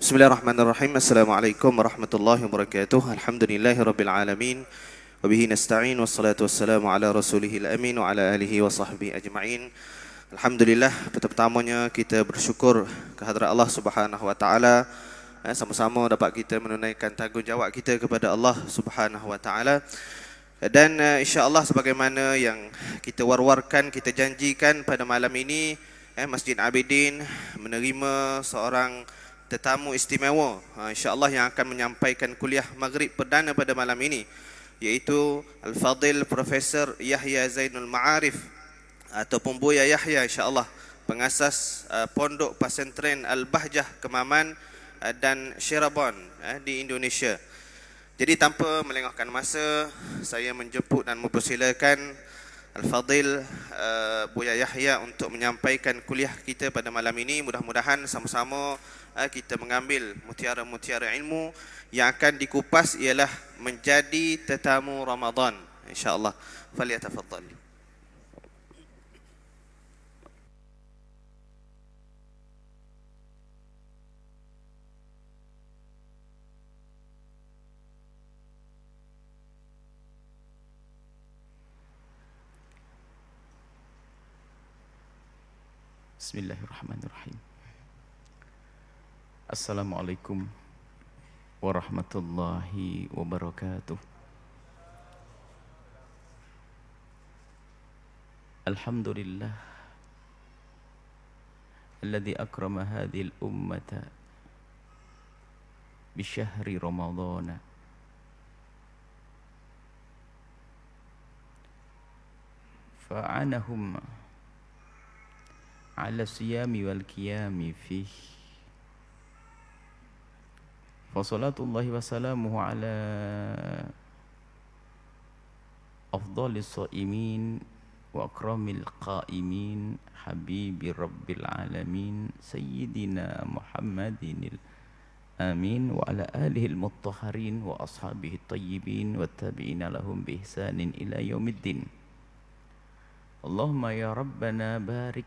Bismillahirrahmanirrahim. Assalamualaikum warahmatullahi wabarakatuh. Alhamdulillahirabbil alamin. Wa bihi nasta'in wassalatu wassalamu ala rasulihil amin wa ala alihi wa sahbihi ajma'in. Alhamdulillah, pertamanya kita bersyukur kehadrat Allah Subhanahu wa taala, sama-sama dapat kita menunaikan tanggungjawab kita kepada Allah Subhanahu wa taala. Dan insya-Allah sebagaimana yang kita war-warkan, kita janjikan pada malam ini, Masjid Abidin menerima seorang tetamu istimewa, insya-Allah, yang akan menyampaikan kuliah Maghrib perdana pada malam ini, iaitu Al-Fadil Profesor Yahya Zainul Ma'arif ataupun Buya Yahya, insya-Allah, pengasas Pondok Pesantren Al-Bahjah Kemaman dan Syirabon di Indonesia. Jadi tanpa melengahkan masa, saya menjemput dan mempersilakan Al-Fadil Buya Yahya untuk menyampaikan kuliah kita pada malam ini. Mudah-mudahan sama-sama kita mengambil mutiara-mutiara ilmu yang akan dikupas ialah menjadi tetamu Ramadan, insya-Allah. Falyatafaddal. Bismillahirrahmanirrahim. Assalamualaikum warahmatullahi wabarakatuh. Alhamdulillah alladzi akrama hadhil ummata bi syahri ramadhana fa'anahum ala siyami wal qiyami fihi. Wassalatullahi wassalamuhu ala afdalis shaimin wa akramil qaimin habibi rabbil alamin sayyidina Muhammadinil amin wa ala alihi al-mutahharin wa ashabihi tayyibin wa tabi'ina lahum bi ihsanin ila yaumiddin. Allahumma ya rabbana barik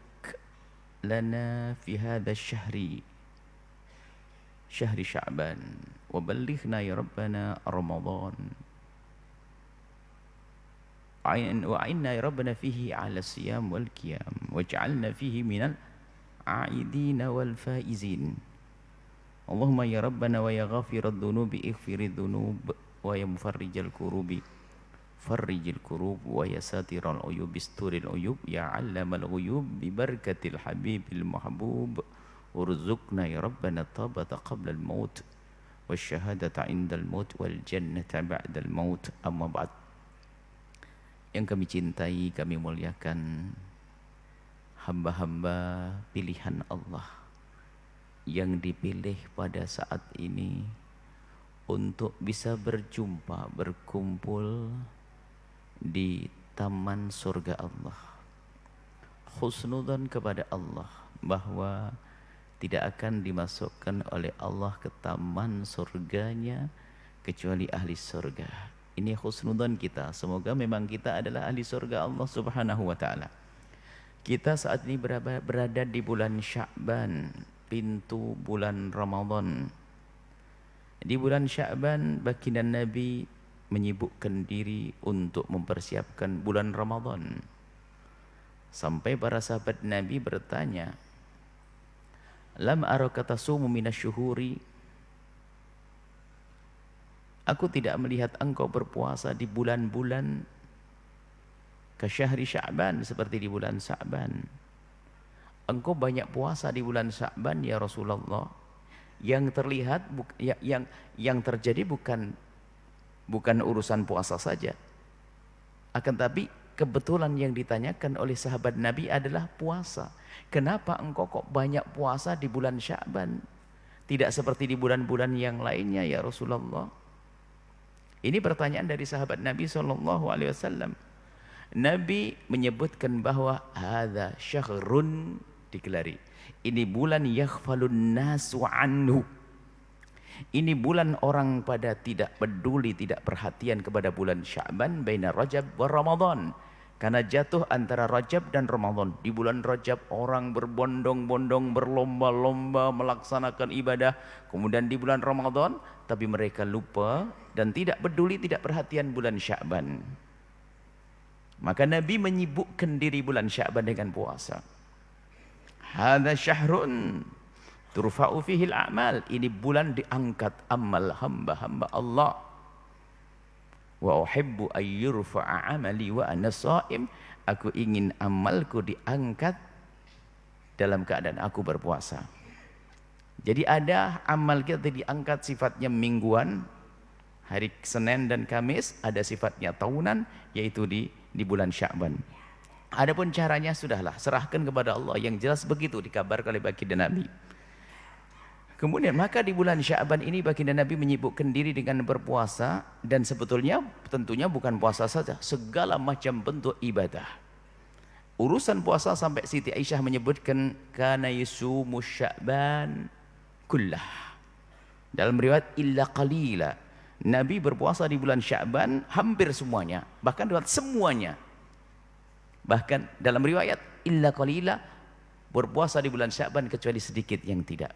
lana fi hadha syahri syahri Sya'ban wa ballighna ya rabbana Ramadan wa a'inna ya rabbana fihi ala siyam wal qiyam waj'alna fihi minal a'idina wal faizin. Allahumma ya rabbana wa ya ghafiradz dzunubi ighfiridz dzunub wa ya mufarrijal kurubi farrijil kurub wa ya satiral uyub bisturil uyub ya 'allamal ghuyub bi barakatil habibil mahbub urzuqna ya rabbana tabata qabla al-maut wasyahadata 'indal maut wal jannata ba'dal maut. Amma ba'd. Yang kami cintai, kami muliakan hamba-hamba pilihan Allah yang dipilih pada saat ini untuk bisa berjumpa, berkumpul di taman surga Allah. Husnudzan kepada Allah bahwa tidak akan dimasukkan oleh Allah ke taman surganya kecuali ahli surga. Ini husnudzan kita. Semoga memang kita adalah ahli surga Allah Subhanahu wa taala. Kita saat ini berada di bulan Sya'ban, pintu bulan Ramadan. Di bulan Sya'ban baginda Nabi menyibukkan diri untuk mempersiapkan bulan Ramadan. Sampai para sahabat Nabi bertanya, "Lam araka tasumu minasyuhuri." Aku tidak melihat engkau berpuasa di bulan-bulan kasyahri Sya'ban, seperti di bulan Sya'ban. Engkau banyak puasa di bulan Sya'ban ya Rasulullah. Yang terlihat yang terjadi bukan urusan puasa saja. Akan tapi kebetulan yang ditanyakan oleh sahabat Nabi adalah puasa. Kenapa engkau kok banyak puasa di bulan Sya'ban? Tidak seperti di bulan-bulan yang lainnya ya Rasulullah. Ini pertanyaan dari sahabat Nabi SAW. Nabi menyebutkan bahwa hadza syahrun, digelari, ini bulan yaghfalun nasu anhu. Ini bulan orang pada tidak peduli, tidak perhatian kepada bulan Sya'ban baina Rajab wa Ramadan. Karena jatuh antara Rajab dan Ramadan. Di bulan Rajab orang berbondong-bondong, berlomba-lomba melaksanakan ibadah. Kemudian di bulan Ramadan, tapi mereka lupa dan tidak peduli, tidak perhatian bulan Sya'ban. Maka Nabi menyibukkan diri bulan Sya'ban dengan puasa. Hadza syahrun turfa'u fihi al-a'mal. Ini bulan diangkat amal hamba-hamba Allah. Wa uhibbu an yurfa'a amali wa ana shaim. Aku ingin amalku diangkat dalam keadaan aku berpuasa. Jadi ada amal kita diangkat sifatnya mingguan, hari Senin dan Kamis, ada sifatnya tahunan, yaitu di bulan Sya'ban. Adapun caranya sudahlah, serahkan kepada Allah. Yang jelas begitu dikabarkan oleh baginda Nabi. Kemudian maka di bulan Sya'ban ini baginda Nabi menyibukkan diri dengan berpuasa, dan sebetulnya tentunya bukan puasa saja, segala macam bentuk ibadah. Urusan puasa sampai Siti Aisyah menyebutkan kana yasumu Sya'ban kullah. Dalam riwayat illa qalila. Nabi berpuasa di bulan Sya'ban hampir semuanya, bahkan riwayat semuanya. Bahkan dalam riwayat illa qalila, berpuasa di bulan Sya'ban kecuali sedikit yang tidak.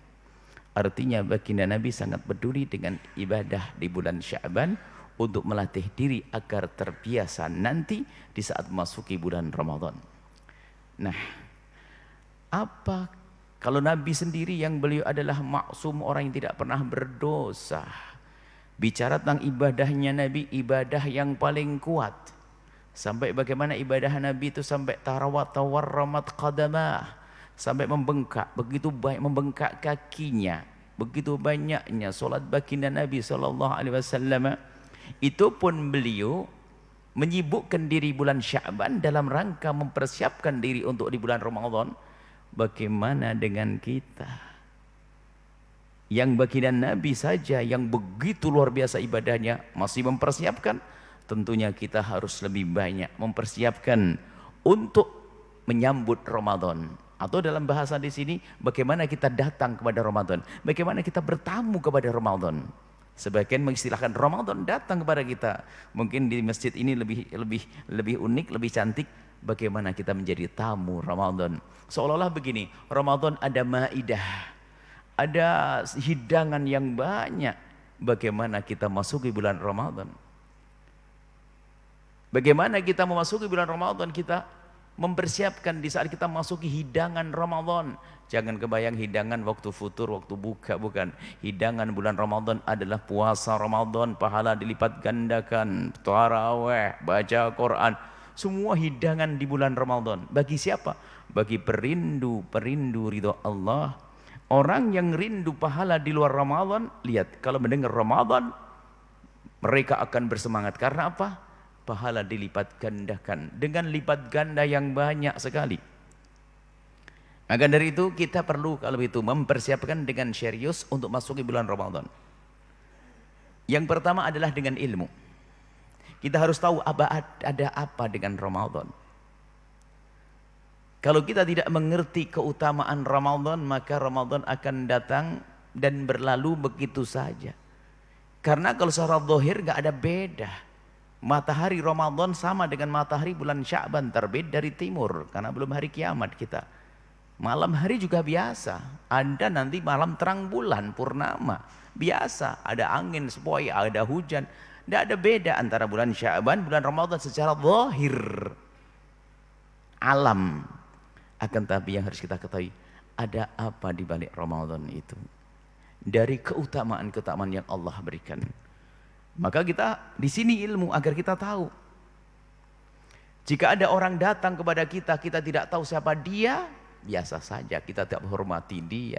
Artinya baginda Nabi sangat peduli dengan ibadah di bulan Sya'ban untuk melatih diri agar terbiasa nanti di saat memasuki bulan Ramadan. Nah, apa kalau Nabi sendiri yang beliau adalah maksum, orang yang tidak pernah berdosa, bicara tentang ibadahnya Nabi, ibadah yang paling kuat. Sampai bagaimana ibadah Nabi itu sampai tarawat tawarramat qadamah, sampai membengkak, begitu baik membengkak kakinya, begitu banyaknya solat baginda Nabi SAW. Itu pun beliau menyibukkan diri bulan Sya'ban dalam rangka mempersiapkan diri untuk di bulan Ramadan. Bagaimana dengan kita yang baginda Nabi saja yang begitu luar biasa ibadahnya masih mempersiapkan? Tentunya kita harus lebih banyak mempersiapkan untuk menyambut Ramadan. Atau dalam bahasa di sini, bagaimana kita datang kepada Ramadan, bagaimana kita bertamu kepada Ramadan. Sebagian mengistilahkan Ramadan datang kepada kita. Mungkin di masjid ini lebih unik, lebih cantik. Bagaimana kita menjadi tamu Ramadan. Seolah-olah begini, Ramadan ada maidah, ada hidangan yang banyak. Bagaimana kita masuk di bulan Ramadan? Bagaimana kita memasuki bulan Ramadan? Kita mempersiapkan di saat kita masuki hidangan Ramadan. Jangan kebayang hidangan waktu futur, waktu buka, bukan. Hidangan bulan Ramadan adalah puasa Ramadan, pahala dilipat gandakan, tarawih, baca Quran, semua hidangan di bulan Ramadan. Bagi siapa? Bagi perindu ridho Allah. Orang yang rindu pahala di luar Ramadan, lihat kalau mendengar Ramadan mereka akan bersemangat. Karena apa? Pahala dilipat gandakan dengan lipat ganda yang banyak sekali. Maka dari itu kita perlu kalau itu mempersiapkan dengan serius untuk masuk ke bulan Ramadan. Yang pertama adalah dengan ilmu. Kita harus tahu ada apa dengan Ramadan. Kalau kita tidak mengerti keutamaan Ramadan, maka Ramadan akan datang dan berlalu begitu saja. Karena kalau secara zahir nggak ada beda. Matahari Ramadan sama dengan matahari bulan Sya'ban, terbit dari timur karena belum hari kiamat kita. Malam hari juga biasa, ada nanti malam terang bulan purnama, biasa, ada angin sepoi, ada hujan. Tidak ada beda antara bulan Sya'ban, bulan Ramadan secara zahir alam. Akan tapi yang harus kita ketahui, ada apa di balik Ramadan itu? Dari keutamaan-keutamaan yang Allah berikan. Maka kita di sini ilmu agar kita tahu. Jika ada orang datang kepada kita, kita tidak tahu siapa dia, biasa saja, kita tidak menghormati dia.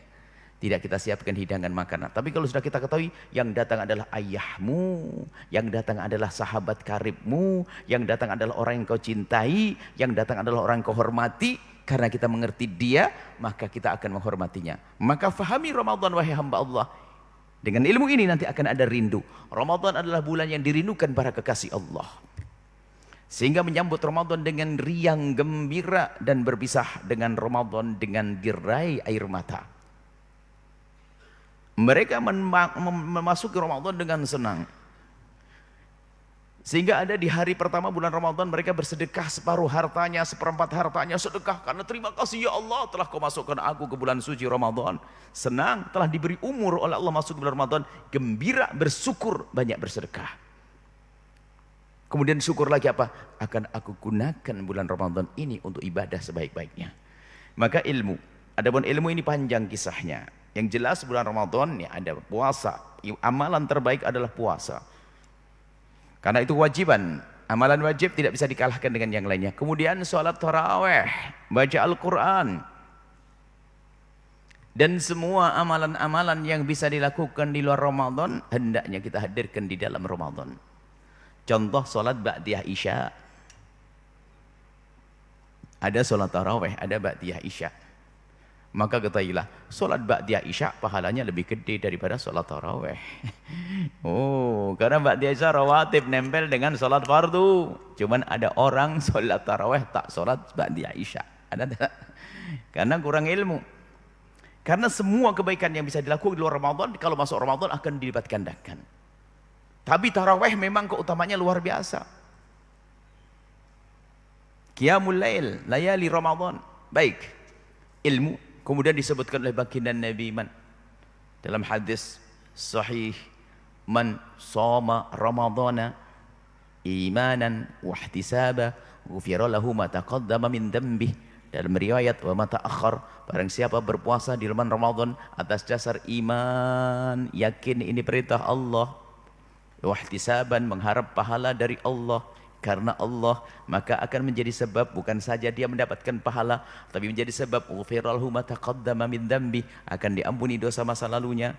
Tidak kita siapkan hidangan makanan. Tapi kalau sudah kita ketahui, yang datang adalah ayahmu, yang datang adalah sahabat karibmu, yang datang adalah orang yang kau cintai, yang datang adalah orang yang kau hormati, karena kita mengerti dia, maka kita akan menghormatinya. Maka fahami Ramadan wahai hamba Allah. Dengan ilmu ini nanti akan ada rindu. Ramadan adalah bulan yang dirindukan para kekasih Allah. Sehingga menyambut Ramadan dengan riang gembira dan berpisah dengan Ramadan dengan gerai air mata. Mereka memasuki Ramadan dengan senang. Sehingga ada di hari pertama bulan Ramadan mereka bersedekah separuh hartanya, seperempat hartanya sedekah. Karena terima kasih ya Allah telah kau masukkan aku ke bulan suci Ramadan. Senang telah diberi umur oleh Allah masuk ke bulan Ramadan. Gembira, bersyukur, banyak bersedekah. Kemudian syukur lagi apa? Akan aku gunakan bulan Ramadan ini untuk ibadah sebaik-baiknya. Maka ilmu. Adapun ilmu ini panjang kisahnya. Yang jelas bulan Ramadan ya ada puasa. Amalan terbaik adalah puasa. Karena itu kewajiban. Amalan wajib tidak bisa dikalahkan dengan yang lainnya. Kemudian sholat taraweh, baca Al-Quran. Dan semua amalan-amalan yang bisa dilakukan di luar Ramadan, hendaknya kita hadirkan di dalam Ramadan. Contoh sholat ba'diyah isya. Ada sholat taraweh, ada ba'diyah isya. Maka ketahuilah, sholat ba'diyah isya pahalanya lebih gede daripada sholat taraweh. Oh, karena ba'diyah isya rawatib nempel dengan sholat fardu. Cuman ada orang sholat taraweh tak sholat ba'diyah isya. Ada tak? Karena kurang ilmu. Karena semua kebaikan yang bisa dilakukan di luar Ramadan, kalau masuk Ramadan akan dilipat gandakan. Tapi taraweh memang keutamanya luar biasa. Qiyamul lail, layali Ramadan. Baik, ilmu. Kemudian disebutkan oleh baginda Nabi dalam hadis sahih, man shoma ramadhana imanan wa ihtisaba ghufira lahu ma taqaddama min dhanbih. Dalam riwayat wa ma ta'akhkhar, barang siapa berpuasa di bulan Ramadan atas dasar iman, yakin ini perintah Allah, wa ihtisaban, mengharap pahala dari Allah karena Allah, maka akan menjadi sebab bukan saja dia mendapatkan pahala, tapi menjadi sebab ghufiralhu ma taqaddama min dzambi, akan diampuni dosa masa lalunya.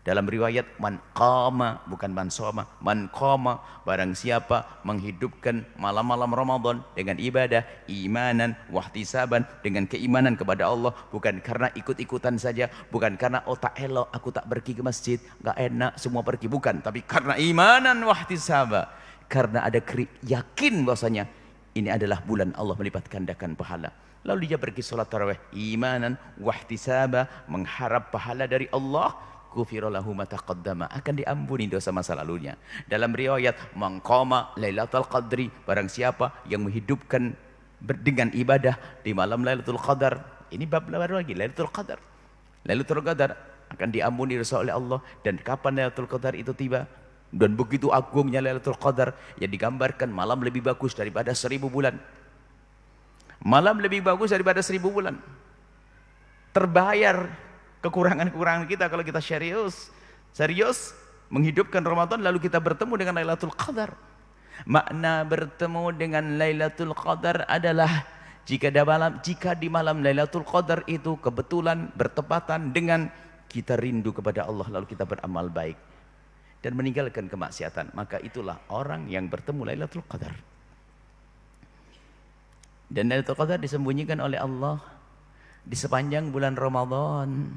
Dalam riwayat man qama, bukan man shoma, man qama, barang siapa menghidupkan malam-malam Ramadan dengan ibadah, imanan wahtisaban, dengan keimanan kepada Allah, bukan karena ikut-ikutan saja, bukan karena oh tak elok aku tak pergi ke masjid, enggak enak semua pergi, bukan, tapi karena imanan wahtisaba, karena ada yakin bahwasanya ini adalah bulan Allah melipat gandakan pahala. Lalu dia pergi sholat tarawih imanan wahtisaba, mengharap pahala dari Allah, ghufira lahu ma taqaddama, akan diampuni dosa masa lalunya. Dalam riwayat man qama lailatul qadri, barang siapa yang menghidupkan dengan ibadah di malam Lailatul Qadar, ini bab baru lagi, Lailatul Qadar. Lailatul Qadar akan diampuni dosa oleh Allah. Dan kapan Lailatul Qadar itu tiba? Dan begitu agungnya Lailatul Qadar yang digambarkan malam lebih bagus daripada 1000 bulan. Malam lebih bagus daripada 1000 bulan. Terbayar kekurangan-kekurangan kita kalau kita serius menghidupkan Ramadan lalu kita bertemu dengan Lailatul Qadar. Makna bertemu dengan Lailatul Qadar adalah jika di malam Lailatul Qadar itu kebetulan bertepatan dengan kita rindu kepada Allah lalu kita beramal baik dan meninggalkan kemaksiatan, maka itulah orang yang bertemu Lailatul Qadar. Dan Lailatul Qadar disembunyikan oleh Allah di sepanjang bulan Ramadan.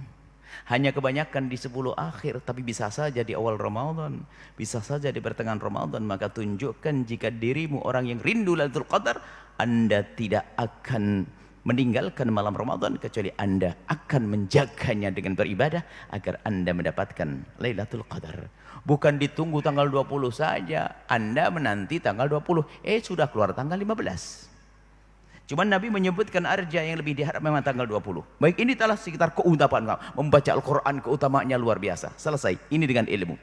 Hanya kebanyakan di 10 akhir, tapi bisa saja di awal Ramadan, bisa saja di pertengahan Ramadan. Maka tunjukkan jika dirimu orang yang rindu Lailatul Qadar, Anda tidak akan meninggalkan malam Ramadan kecuali Anda akan menjaganya dengan beribadah agar Anda mendapatkan Lailatul Qadar. Bukan ditunggu tanggal 20 saja, Anda menanti tanggal 20, sudah keluar tanggal 15. Cuman Nabi menyebutkan arja yang lebih diharap memang tanggal 20. Baik, ini telah sekitar keutamaan membaca Al-Quran, keutamaannya luar biasa. Selesai, ini dengan ilmu.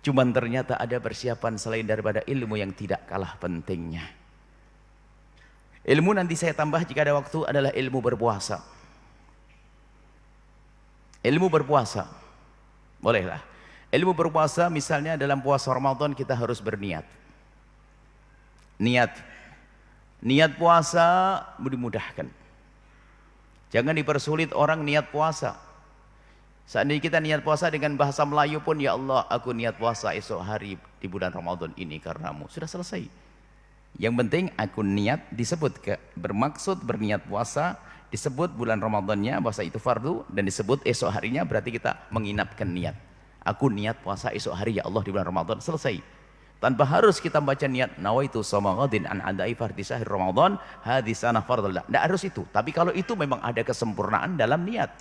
Cuman ternyata ada persiapan selain daripada ilmu yang tidak kalah pentingnya. Ilmu nanti saya tambah jika ada waktu adalah ilmu berpuasa. Ilmu berpuasa, bolehlah. Ilmu berpuasa misalnya dalam puasa Ramadan kita harus berniat. Niat puasa dimudahkan. Jangan dipersulit orang niat puasa. Seandainya kita niat puasa dengan bahasa Melayu pun, ya Allah aku niat puasa esok hari di bulan Ramadan ini karenamu. Sudah selesai. Yang penting aku niat, disebut bermaksud berniat puasa, disebut bulan Ramadannya bahasa itu fardu, dan disebut esok harinya berarti kita menginapkan niat. Aku niat puasa esok hari ya Allah di bulan Ramadan, selesai. Tanpa harus kita baca niat nawaitu shoma ghadin an adai fardhi syahr Ramadan hadis sana fardhu. Tidak harus itu, tapi kalau itu memang ada kesempurnaan dalam niat.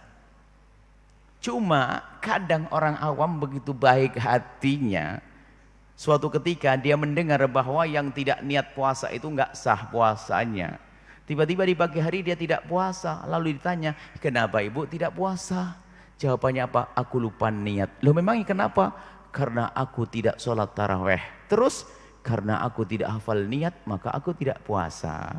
Cuma kadang orang awam begitu baik hatinya Suatu ketika dia mendengar bahwa yang tidak niat puasa itu nggak sah puasanya. Tiba-tiba di pagi hari dia tidak puasa. Lalu ditanya, kenapa ibu tidak puasa? Jawabannya apa? Aku lupa niat. Loh memangnya kenapa? Karena aku tidak sholat taraweh. Terus, karena aku tidak hafal niat, maka aku tidak puasa.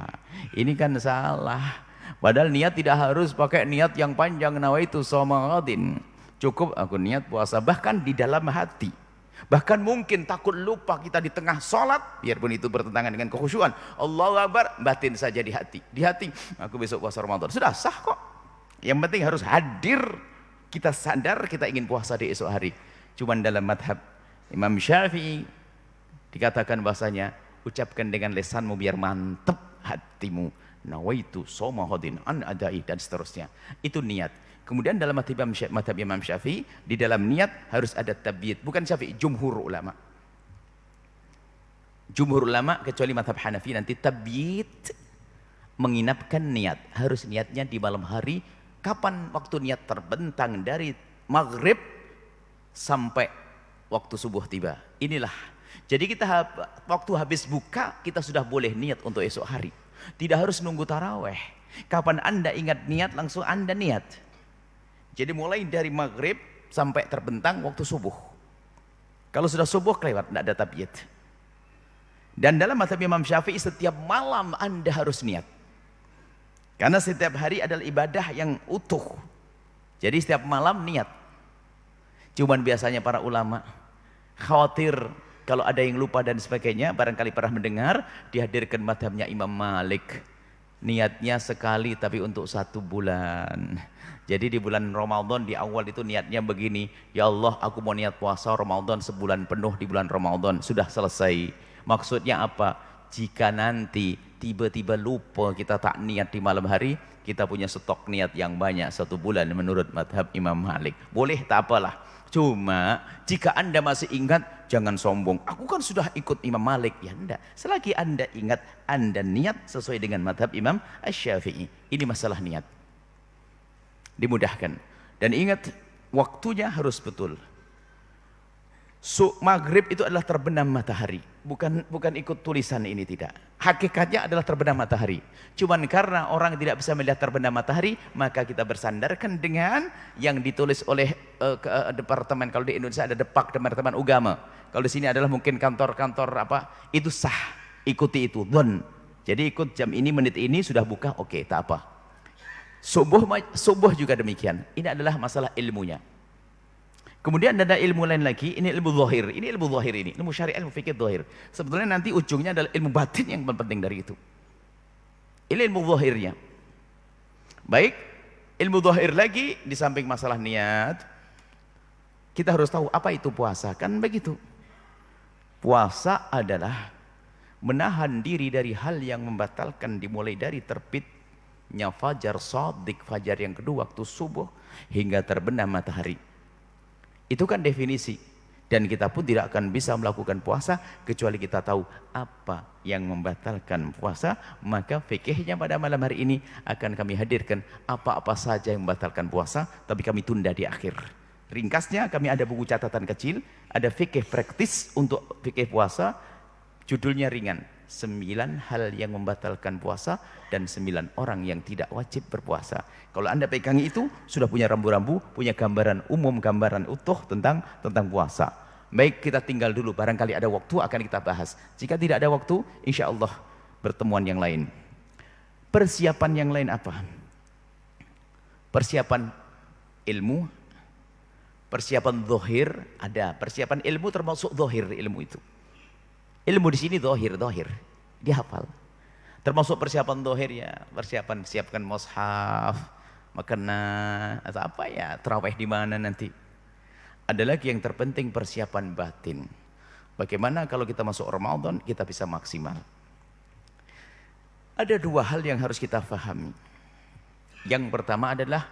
Ini kan salah. Padahal niat tidak harus pakai niat yang panjang. Nawaitu shoma ghadin. Cukup aku niat puasa. Bahkan di dalam hati. Bahkan mungkin takut lupa kita di tengah sholat, biarpun itu bertentangan dengan kekhusyuan. Allahu Akbar, batin saja di hati. Di hati, aku besok puasa Ramadan. Sudah sah kok. Yang penting harus hadir. Kita sadar kita ingin puasa di esok hari. Cuman dalam madhab Imam Syafi'i dikatakan bahasanya, ucapkan dengan lesanmu biar mantep hatimu. Nawaitu shoma ghadin an adai, dan seterusnya. Itu niat. Kemudian dalam madhab Imam Syafi'i, di dalam niat harus ada tabyid. Bukan Syafi'i, jumhur ulama. Jumhur ulama kecuali madhab Hanafi nanti tabyid, menginapkan niat. Harus niatnya di malam hari. Kapan waktu niat terbentang dari maghrib sampai waktu subuh tiba. Inilah. Jadi kita waktu habis buka kita sudah boleh niat untuk esok hari. Tidak harus nunggu taraweh. Kapan Anda ingat niat langsung Anda niat. Jadi mulai dari maghrib sampai terbentang waktu subuh. Kalau sudah subuh kelewat, tidak ada tabyid. Dan dalam mazhab Imam Syafi'i setiap malam Anda harus niat. Karena setiap hari adalah ibadah yang utuh. Jadi setiap malam niat. Cuman biasanya para ulama khawatir kalau ada yang lupa dan sebagainya, barangkali pernah mendengar dihadirkan mazhabnya Imam Malik. Niatnya sekali tapi untuk 1 bulan. Jadi di bulan Ramadan di awal itu niatnya begini, ya Allah aku mau niat puasa Ramadan sebulan penuh di bulan Ramadan. Sudah selesai. Maksudnya apa? Jika nanti tiba-tiba lupa kita tak niat di malam hari, kita punya stok niat yang banyak 1 bulan menurut madhab Imam Malik. Boleh tak apalah. Cuma jika Anda masih ingat, jangan sombong. Aku kan sudah ikut Imam Malik. Ya enggak. Selagi Anda ingat, Anda niat sesuai dengan madhab Imam Asy-Syafi'i. Ini masalah niat. Dimudahkan. Dan ingat, waktunya harus betul. Maghrib itu adalah terbenam matahari. Bukan ikut tulisan ini, tidak. Hakikatnya adalah terbenam matahari. Cuman karena orang tidak bisa melihat terbenam matahari, maka kita bersandarkan dengan yang ditulis oleh departemen. Kalau di Indonesia ada departemen agama. Kalau di sini adalah mungkin kantor-kantor apa, itu sah. Ikuti itu, don. Jadi ikut jam ini, menit ini sudah buka, oke, tak apa. Subuh juga demikian. Ini adalah masalah ilmunya. Kemudian ada ilmu lain lagi, ini ilmu zahir. Ini ilmu zahir ini, ilmu syariat, ilmu fikih zahir. Sebetulnya nanti ujungnya adalah ilmu batin yang penting dari itu. Ini ilmu zahirnya. Baik, ilmu zahir lagi di samping masalah niat, kita harus tahu apa itu puasa. Kan begitu. Puasa adalah menahan diri dari hal yang membatalkan, dimulai dari terbitnya fajar shadiq, fajar yang kedua waktu subuh hingga terbenam matahari. Itu kan definisi. Dan kita pun tidak akan bisa melakukan puasa kecuali kita tahu apa yang membatalkan puasa. Maka fikihnya pada malam hari ini akan kami hadirkan apa-apa saja yang membatalkan puasa, tapi kami tunda di akhir. Ringkasnya kami ada buku catatan kecil, ada fikih praktis untuk fikih puasa, judulnya ringan, 9 hal yang membatalkan puasa dan 9 orang yang tidak wajib berpuasa. Kalau Anda pegang itu, sudah punya rambu-rambu, punya gambaran umum, gambaran utuh tentang puasa. Baik, kita tinggal dulu, barangkali ada waktu akan kita bahas. Jika tidak ada waktu, insya Allah pertemuan yang lain. Persiapan yang lain apa? Persiapan ilmu, persiapan zahir ada, persiapan ilmu termasuk zahir ilmu itu. Ilmu di sini zahir, dihafal. Termasuk persiapan zahir ya, persiapan siapkan mushaf, makanan atau apa ya, tarawih di mana nanti. Ada lagi yang terpenting persiapan batin. Bagaimana kalau kita masuk Ramadan kita bisa maksimal. Ada 2 hal yang harus kita fahami. Yang pertama adalah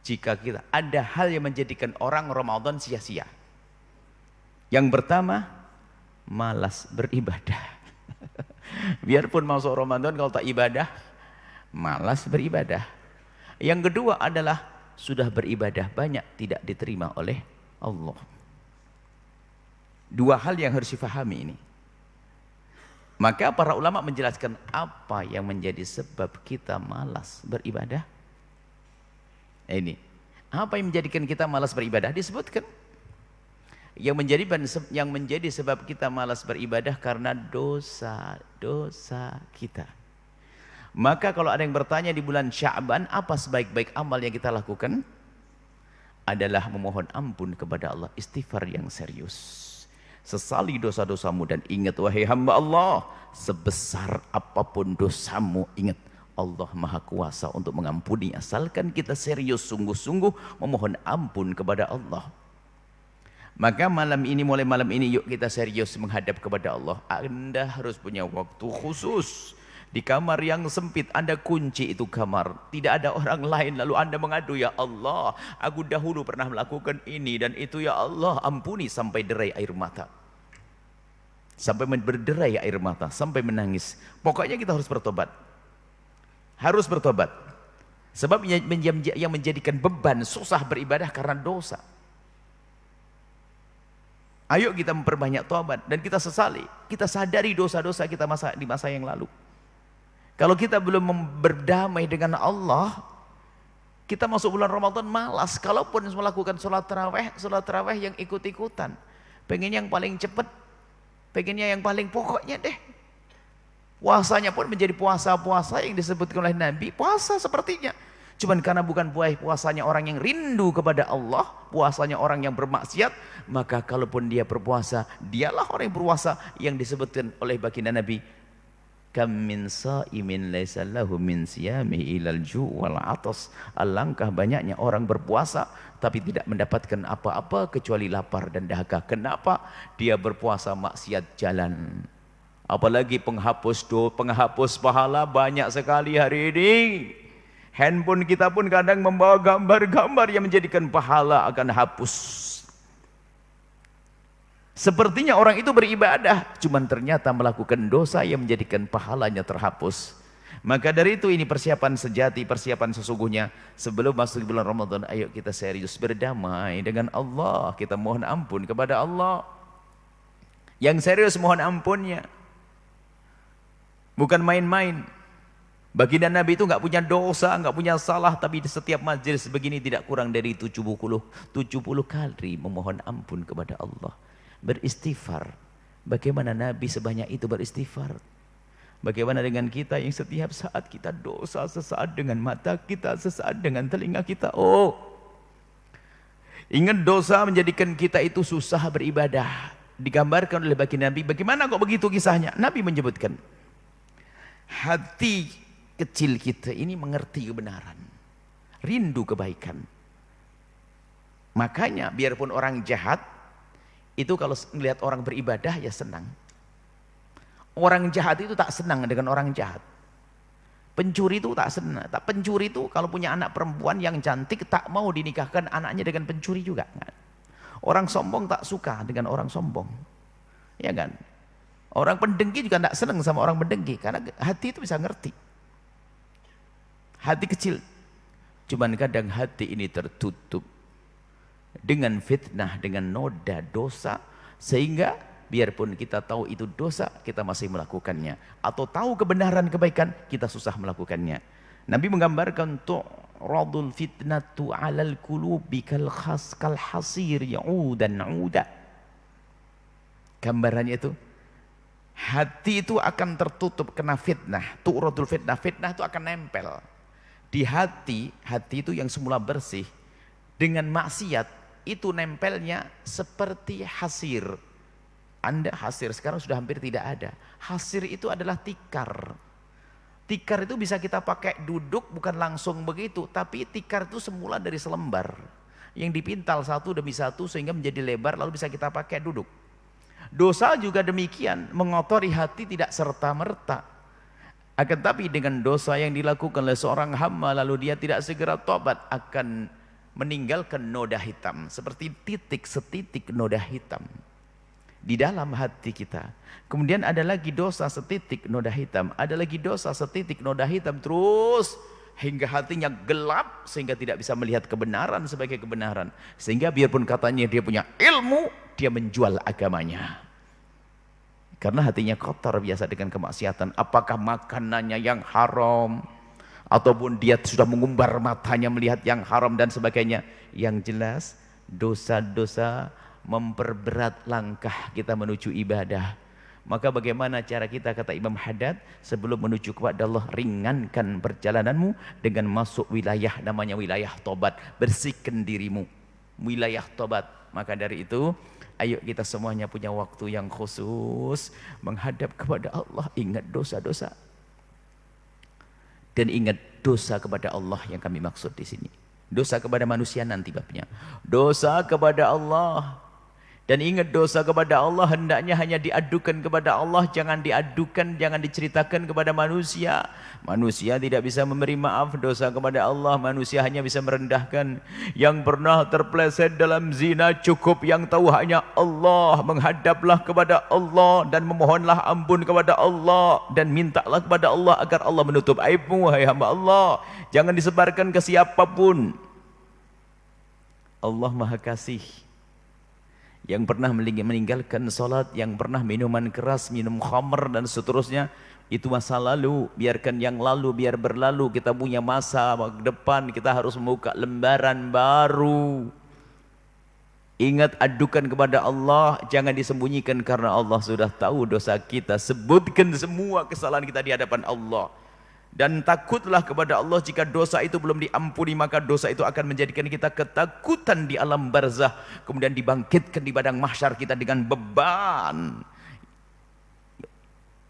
jika kita ada hal yang menjadikan orang Ramadan sia-sia. Yang pertama, malas beribadah. Biarpun masuk Ramadan kalau tak ibadah, malas beribadah. Yang kedua adalah sudah beribadah banyak tidak diterima oleh Allah. Dua hal yang harus difahami ini. Maka para ulama menjelaskan apa yang menjadi sebab kita malas beribadah. Ini. Apa yang menjadikan kita malas beribadah? Disebutkan. Yang menjadi sebab kita malas beribadah karena dosa-dosa kita. Maka kalau ada yang bertanya di bulan Sya'ban, apa sebaik-baik amal yang kita lakukan? Adalah memohon ampun kepada Allah, istighfar yang serius. Sesali dosa-dosamu dan ingat wahai hamba Allah, sebesar apapun dosamu, ingat Allah Maha Kuasa untuk mengampuni asalkan kita serius sungguh-sungguh memohon ampun kepada Allah. Maka mulai malam ini yuk kita serius menghadap kepada Allah. Anda harus punya waktu khusus di kamar yang sempit. Anda kunci itu kamar, tidak ada orang lain, lalu Anda mengadu, ya Allah, aku dahulu pernah melakukan ini dan itu, ya Allah ampuni, sampai derai air mata, sampai berderai air mata, sampai menangis. Pokoknya kita harus bertobat, sebab yang menjadikan beban susah beribadah karena dosa. Ayo kita memperbanyak tobat dan kita sesali, kita sadari dosa-dosa kita di masa yang lalu. Kalau kita belum berdamai dengan Allah, kita masuk bulan Ramadan malas. Kalaupun melakukan sholat taraweh yang ikut-ikutan, pengen yang paling cepat, pengennya yang paling pokoknya deh. Puasanya pun menjadi puasa-puasa yang disebutkan oleh Nabi, puasa sepertinya. Cuman karena bukan puasanya orang yang rindu kepada Allah, puasanya orang yang bermaksiat, maka kalaupun dia berpuasa, dialah orang yang berpuasa yang disebutkan oleh baginda Nabi, kam min sa'imin laisa lahu min siyami ilal ju' wal atas. Alangkah banyaknya orang berpuasa tapi tidak mendapatkan apa-apa kecuali lapar dan dahaga. Kenapa? Dia berpuasa maksiat jalan. Apalagi penghapus pahala banyak sekali hari ini. Handphone kita pun kadang membawa gambar-gambar yang menjadikan pahala akan hapus. Sepertinya orang itu beribadah, cuman ternyata melakukan dosa yang menjadikan pahalanya terhapus. Maka dari itu ini persiapan sejati, persiapan sesungguhnya. Sebelum masuk bulan Ramadan, ayo kita serius berdamai dengan Allah. Kita mohon ampun kepada Allah. Yang serius mohon ampunnya. Bukan main-main. Baginda Nabi itu nggak punya dosa, nggak punya salah, tapi di setiap majelis begini tidak kurang dari 70 kali memohon ampun kepada Allah. Beristighfar. Bagaimana Nabi sebanyak itu beristighfar? Bagaimana dengan kita yang setiap saat kita dosa, sesaat dengan mata kita, sesaat dengan telinga kita? Oh, ingat dosa menjadikan kita itu susah beribadah. Digambarkan oleh baginda Nabi. Bagaimana kok begitu kisahnya? Nabi menyebutkan, hati kecil kita ini mengerti kebenaran, rindu kebaikan. Makanya biarpun orang jahat itu kalau melihat orang beribadah ya senang. Orang jahat itu tak senang dengan orang jahat. Pencuri itu tak senang. Pencuri itu kalau punya anak perempuan yang cantik tak mau dinikahkan anaknya dengan pencuri juga. Orang sombong tak suka dengan orang sombong, ya kan? Orang pendengki juga tak senang sama orang pendengki karena hati itu bisa ngerti. Hati kecil. Cuman kadang hati ini tertutup dengan fitnah, dengan noda dosa, sehingga biarpun kita tahu itu dosa, kita masih melakukannya. Atau tahu kebenaran kebaikan, kita susah melakukannya. Nabi menggambarkan tu'radul fitnatu 'alal qulubi kal hasir ya'udan 'uda. Gambarannya itu hati itu akan tertutup kena fitnah. Tu'radul fitnah, fitnah itu akan nempel di hati. Hati itu yang semula bersih dengan maksiat itu nempelnya seperti hasir. Anda hasir sekarang sudah hampir tidak ada. Hasir itu adalah tikar. Tikar itu bisa kita pakai duduk, bukan langsung begitu, tapi tikar itu semula dari selembar yang dipintal satu demi satu sehingga menjadi lebar, lalu bisa kita pakai duduk. Dosa juga demikian, mengotori hati tidak serta-merta. Akan tapi dengan dosa yang dilakukan oleh seorang hamba lalu dia tidak segera tobat, akan meninggalkan noda hitam, seperti titik setitik noda hitam di dalam hati kita. Kemudian ada lagi dosa setitik noda hitam, ada lagi dosa setitik noda hitam, terus hingga hatinya gelap sehingga tidak bisa melihat kebenaran sebagai kebenaran. Sehingga biarpun katanya dia punya ilmu, dia menjual agamanya. Karena hatinya kotor biasa dengan kemaksiatan. Apakah makanannya yang haram, ataupun dia sudah mengumbar matanya melihat yang haram dan sebagainya. Yang jelas dosa-dosa memperberat langkah kita menuju ibadah. Maka bagaimana cara kita, kata Imam Haddad, sebelum menuju kepada Allah, ringankan perjalananmu dengan masuk wilayah namanya wilayah tobat. Bersihkan dirimu, wilayah tobat. Maka dari itu, ayo kita semuanya punya waktu yang khusus menghadap kepada Allah. Ingat dosa-dosa. Dan ingat dosa kepada Allah yang kami maksud di sini. Dosa kepada manusia nanti babnya. Dosa kepada Allah. Dan ingat dosa kepada Allah hendaknya hanya diadukan kepada Allah. Jangan diadukan, jangan diceritakan kepada manusia. Manusia tidak bisa memberi maaf. Dosa kepada Allah manusia hanya bisa merendahkan. Yang pernah terpeleset dalam zina cukup yang tahu hanya Allah. Menghadaplah kepada Allah dan memohonlah ampun kepada Allah. Dan mintalah kepada Allah agar Allah menutup aibmu, wahai hamba Allah. Jangan disebarkan ke siapapun. Allah Maha Kasih. Yang pernah meninggalkan sholat, yang pernah minuman keras, minum khamr dan seterusnya, itu masa lalu. Biarkan yang lalu biar berlalu. Kita punya masa depan, kita harus membuka lembaran baru. Ingat, adukan kepada Allah, jangan disembunyikan karena Allah sudah tahu dosa kita. Sebutkan semua kesalahan kita di hadapan Allah. Dan takutlah kepada Allah. Jika dosa itu belum diampuni, maka dosa itu akan menjadikan kita ketakutan di alam barzah. Kemudian dibangkitkan di padang mahsyar kita dengan beban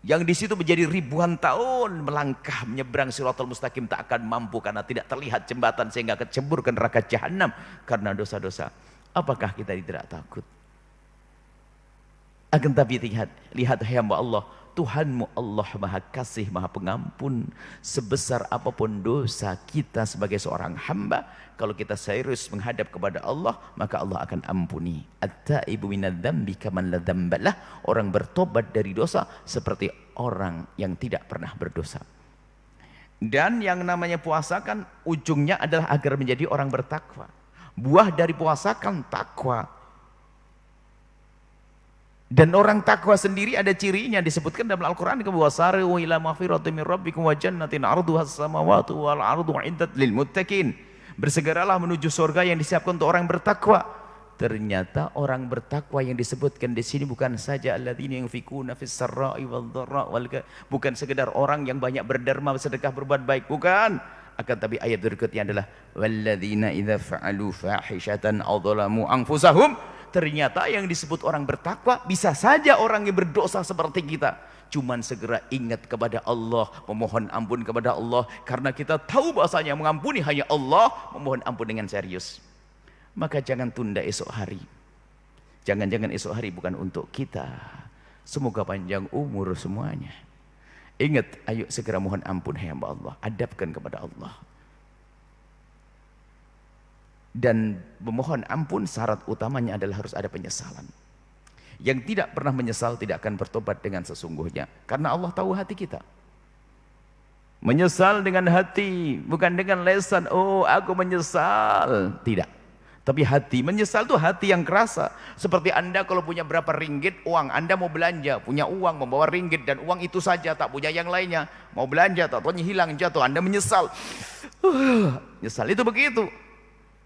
yang di situ menjadi ribuan tahun melangkah menyeberang Shiratal Mustaqim, tak akan mampu karena tidak terlihat jembatan, sehingga kecebur ke neraka jahanam karena dosa-dosa. Apakah kita tidak takut? Akan tapi lihat hamba Allah, Tuhanmu Allah Maha Kasih, Maha Pengampun. Sebesar apapun dosa kita sebagai seorang hamba, kalau kita serius menghadap kepada Allah, maka Allah akan ampuni. At-taibu minadz-dzambi kaman la dzambalah. Orang bertobat dari dosa seperti orang yang tidak pernah berdosa. Dan yang namanya puasa kan ujungnya adalah agar menjadi orang bertakwa. Buah dari puasa kan takwa. Dan orang takwa sendiri ada cirinya, disebutkan dalam Al-Quran, wasari'u ila maghfiratin min rabbikum wa jannatin 'arduhas samawati wal ardu 'iddat lil muttaqin. Bersegeralah menuju surga yang disiapkan untuk orang bertakwa. Ternyata orang bertakwa yang disebutkan di sini bukan saja alladzina yunfikuna fis sarra'i wad dharra, bukan sekedar orang yang banyak berderma, bersedekah, berbuat baik, bukan. Akan tapi ayat berikutnya adalah walladzina idza fa'alu fahishatan aw dzalamu anfusahum. Ternyata yang disebut orang bertakwa bisa saja orang yang berdosa seperti kita. Cuman segera ingat kepada Allah, memohon ampun kepada Allah. Karena kita tahu bahasanya mengampuni hanya Allah, memohon ampun dengan serius. Maka jangan tunda esok hari. Jangan-jangan esok hari bukan untuk kita. Semoga panjang umur semuanya. Ingat, ayo segera mohon ampun hamba Allah. Adabkan kepada Allah. Dan memohon ampun syarat utamanya adalah harus ada penyesalan. Yang tidak pernah menyesal tidak akan bertobat dengan sesungguhnya. Karena Allah tahu hati kita. Menyesal dengan hati, bukan dengan lesan. Oh, aku menyesal. Tidak. Tapi hati, menyesal itu hati yang kerasa. Seperti Anda kalau punya berapa ringgit uang, Anda mau belanja, punya uang, membawa ringgit dan uang itu saja, tak punya yang lainnya. Mau belanja, tak tahunya hilang, jatuh, Anda menyesal. Nyesal itu begitu.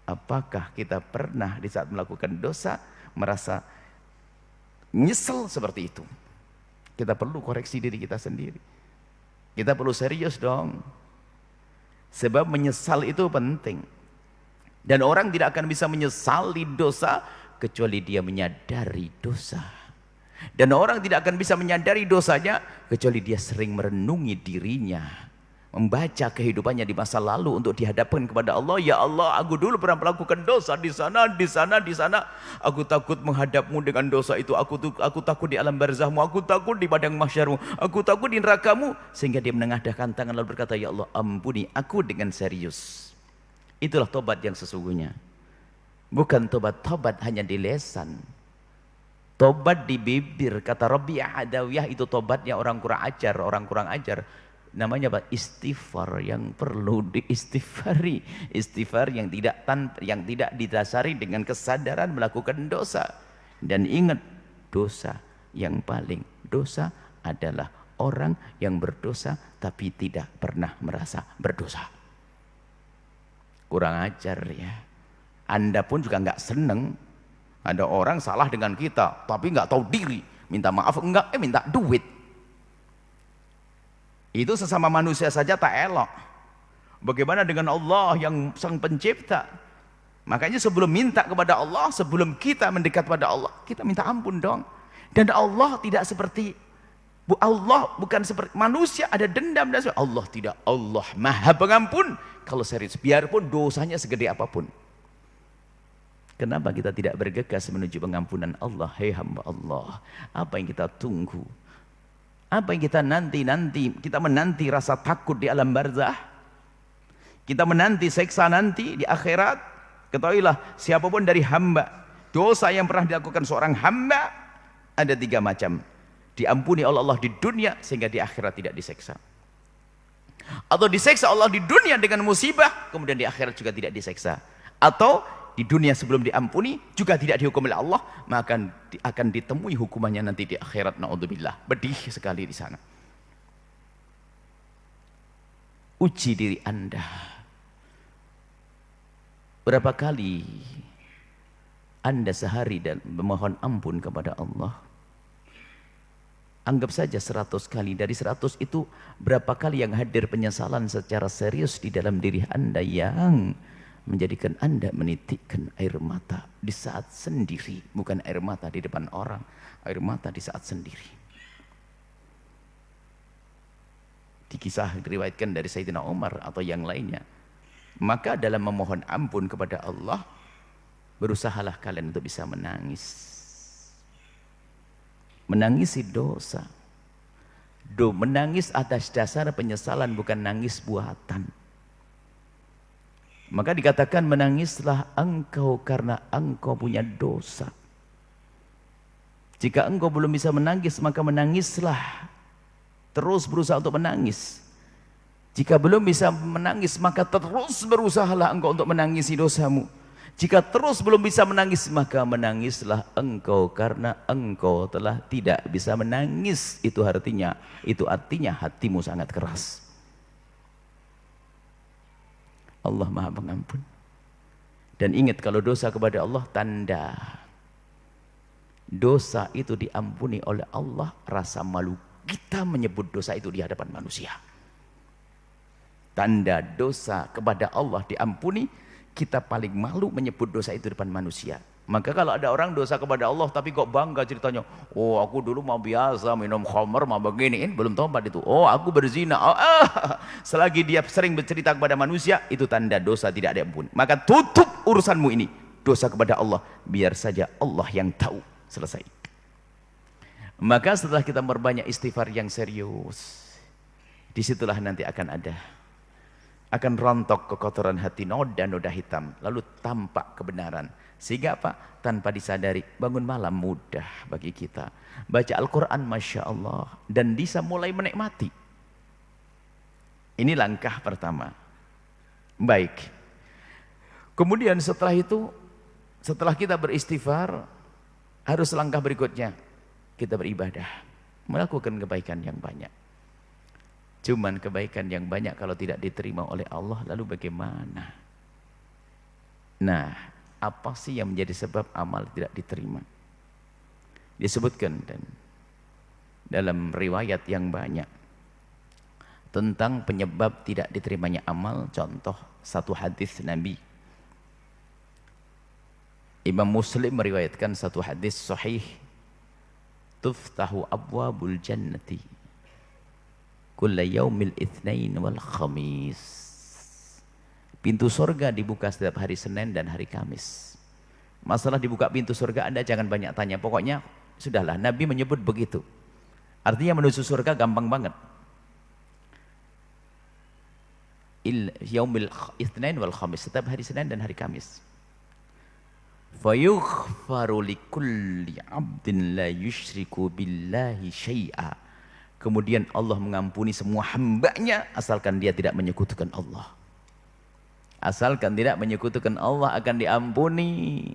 Apakah kita pernah di saat melakukan dosa merasa nyesel seperti itu? Kita perlu koreksi diri kita sendiri. Kita perlu serius dong. Sebab menyesal itu penting. Dan orang tidak akan bisa menyesali dosa kecuali dia menyadari dosa. Dan orang tidak akan bisa menyadari dosanya kecuali dia sering merenungi dirinya. Membaca kehidupannya di masa lalu untuk dihadapkan kepada Allah. Ya Allah, aku dulu pernah melakukan dosa di sana, di sana, di sana. Aku takut menghadapmu dengan dosa itu. Aku takut di alam barzahmu. Aku takut di padang mahsyarmu. Aku takut di nerakamu. Sehingga dia menengadahkan tangan lalu berkata, ya Allah, ampuni aku dengan serius. Itulah tobat yang sesungguhnya. Bukan tobat hanya di lesan. Tobat di bibir. Kata Rabi'ah Adawiyah, itu tobatnya orang kurang ajar. Namanya apa? Istighfar, yang perlu diistighfari. Istighfar yang tidak didasari dengan kesadaran melakukan dosa. Dan ingat, dosa yang paling dosa adalah orang yang berdosa tapi tidak pernah merasa berdosa. Kurang ajar ya. Anda pun juga nggak seneng ada orang salah dengan kita tapi nggak tahu diri, minta maaf enggak, minta duit. Itu sesama manusia saja tak elok. Bagaimana dengan Allah yang sang pencipta? Makanya sebelum minta kepada Allah, sebelum kita mendekat pada Allah, kita minta ampun dong. Dan Allah tidak seperti Allah, bukan seperti manusia ada dendam dan sebagainya. Allah tidak, Allah Maha Pengampun. Kalau serius, biarpun dosanya segede apapun. Kenapa kita tidak bergegas menuju pengampunan Allah? Hei hamba Allah, apa yang kita tunggu? Apa yang kita nanti-nanti? Kita menanti rasa takut di alam barzah. Kita menanti seksa nanti di akhirat. Ketahuilah, siapapun dari hamba, dosa yang pernah dilakukan seorang hamba ada 3 macam. Diampuni oleh Allah di dunia sehingga di akhirat tidak diseksa. Atau diseksa Allah di dunia dengan musibah, kemudian di akhirat juga tidak diseksa. Atau di dunia sebelum diampuni juga tidak dihukum oleh Allah, maka akan ditemui hukumannya nanti di akhirat. Naudzubillah, pedih sekali di sana. Uji diri Anda. Berapa kali Anda sehari dan memohon ampun kepada Allah? Anggap saja 100 kali. Dari 100 itu berapa kali yang hadir penyesalan secara serius di dalam diri Anda yang menjadikan Anda menitikkan air mata di saat sendiri, bukan air mata di depan orang, air mata di saat sendiri. Dikisah diriwayatkan dari Sayyidina Umar atau yang lainnya. Maka dalam memohon ampun kepada Allah, berusahalah kalian untuk bisa menangis. Menangisi dosa. Menangis atas dasar penyesalan, bukan nangis buatan. Maka dikatakan menangislah engkau karena engkau punya dosa. Jika engkau belum bisa menangis, maka menangislah. Terus berusaha untuk menangis. Jika belum bisa menangis, maka terus berusahalah engkau untuk menangisi dosamu. Jika terus belum bisa menangis, maka menangislah engkau karena engkau telah tidak bisa menangis. Itu artinya hatimu sangat keras. Allah Maha Pengampun. Dan ingat, kalau dosa kepada Allah, tanda dosa itu diampuni oleh Allah, rasa malu kita menyebut dosa itu di hadapan manusia. Tanda dosa kepada Allah diampuni, kita paling malu menyebut dosa itu di depan manusia. Maka kalau ada orang dosa kepada Allah tapi kok bangga ceritanya, oh aku dulu mau biasa minum khamr, mau beginiin, belum tobat itu. Oh aku berzina. Selagi dia sering bercerita kepada manusia, itu tanda dosa tidak ada ampun. Maka tutup urusanmu ini, dosa kepada Allah, biar saja Allah yang tahu. Selesai. Maka setelah kita berbanyak istighfar yang serius, disitulah nanti akan rontok kekotoran hati, noda-noda hitam, lalu tampak kebenaran. Sehingga apa? Tanpa disadari, bangun malam mudah bagi kita. Baca Al-Quran, Masya Allah, dan bisa mulai menikmati. Ini langkah pertama. Baik. Kemudian setelah itu, setelah kita beristighfar, harus langkah berikutnya, kita beribadah, melakukan kebaikan yang banyak. Cuman kebaikan yang banyak kalau tidak diterima oleh Allah, lalu bagaimana? Nah, apa sih yang menjadi sebab amal tidak diterima? Disebutkan dan dalam riwayat yang banyak tentang penyebab tidak diterimanya amal. Contoh satu hadis Nabi. Imam Muslim meriwayatkan satu hadis sahih. Tuftahu abwabul jannati kulla yaumil itsnain wal khamis. Pintu surga dibuka setiap hari Senin dan hari Kamis. Masalah dibuka pintu surga Anda jangan banyak tanya. Pokoknya sudahlah, Nabi menyebut begitu. Artinya menuju surga gampang banget. Yaumil itsnain wal khamis, setiap hari Senin dan hari Kamis. Fayughfaru likulli 'abdin la yusyriku billahi syai'a. Kemudian Allah mengampuni semua hambanya asalkan dia tidak menyekutukan Allah. Asalkan tidak menyekutukan Allah akan diampuni.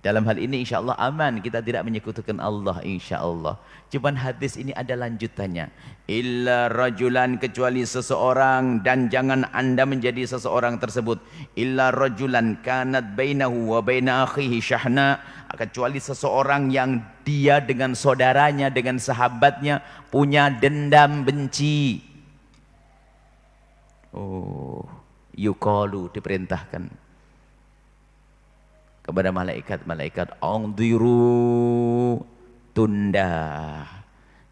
Dalam hal ini insya Allah aman, kita tidak menyekutukan Allah insya Allah. Cuman hadis ini ada lanjutannya. Illa rajulan, kecuali seseorang, dan jangan anda menjadi seseorang tersebut. Illa rajulan kanat bainahu wa baina akhihi syahna, kecuali seseorang yang dia dengan saudaranya, dengan sahabatnya punya dendam benci. Oh, yuqalu, diperintahkan kepada malaikat-malaikat, anziru, tunda.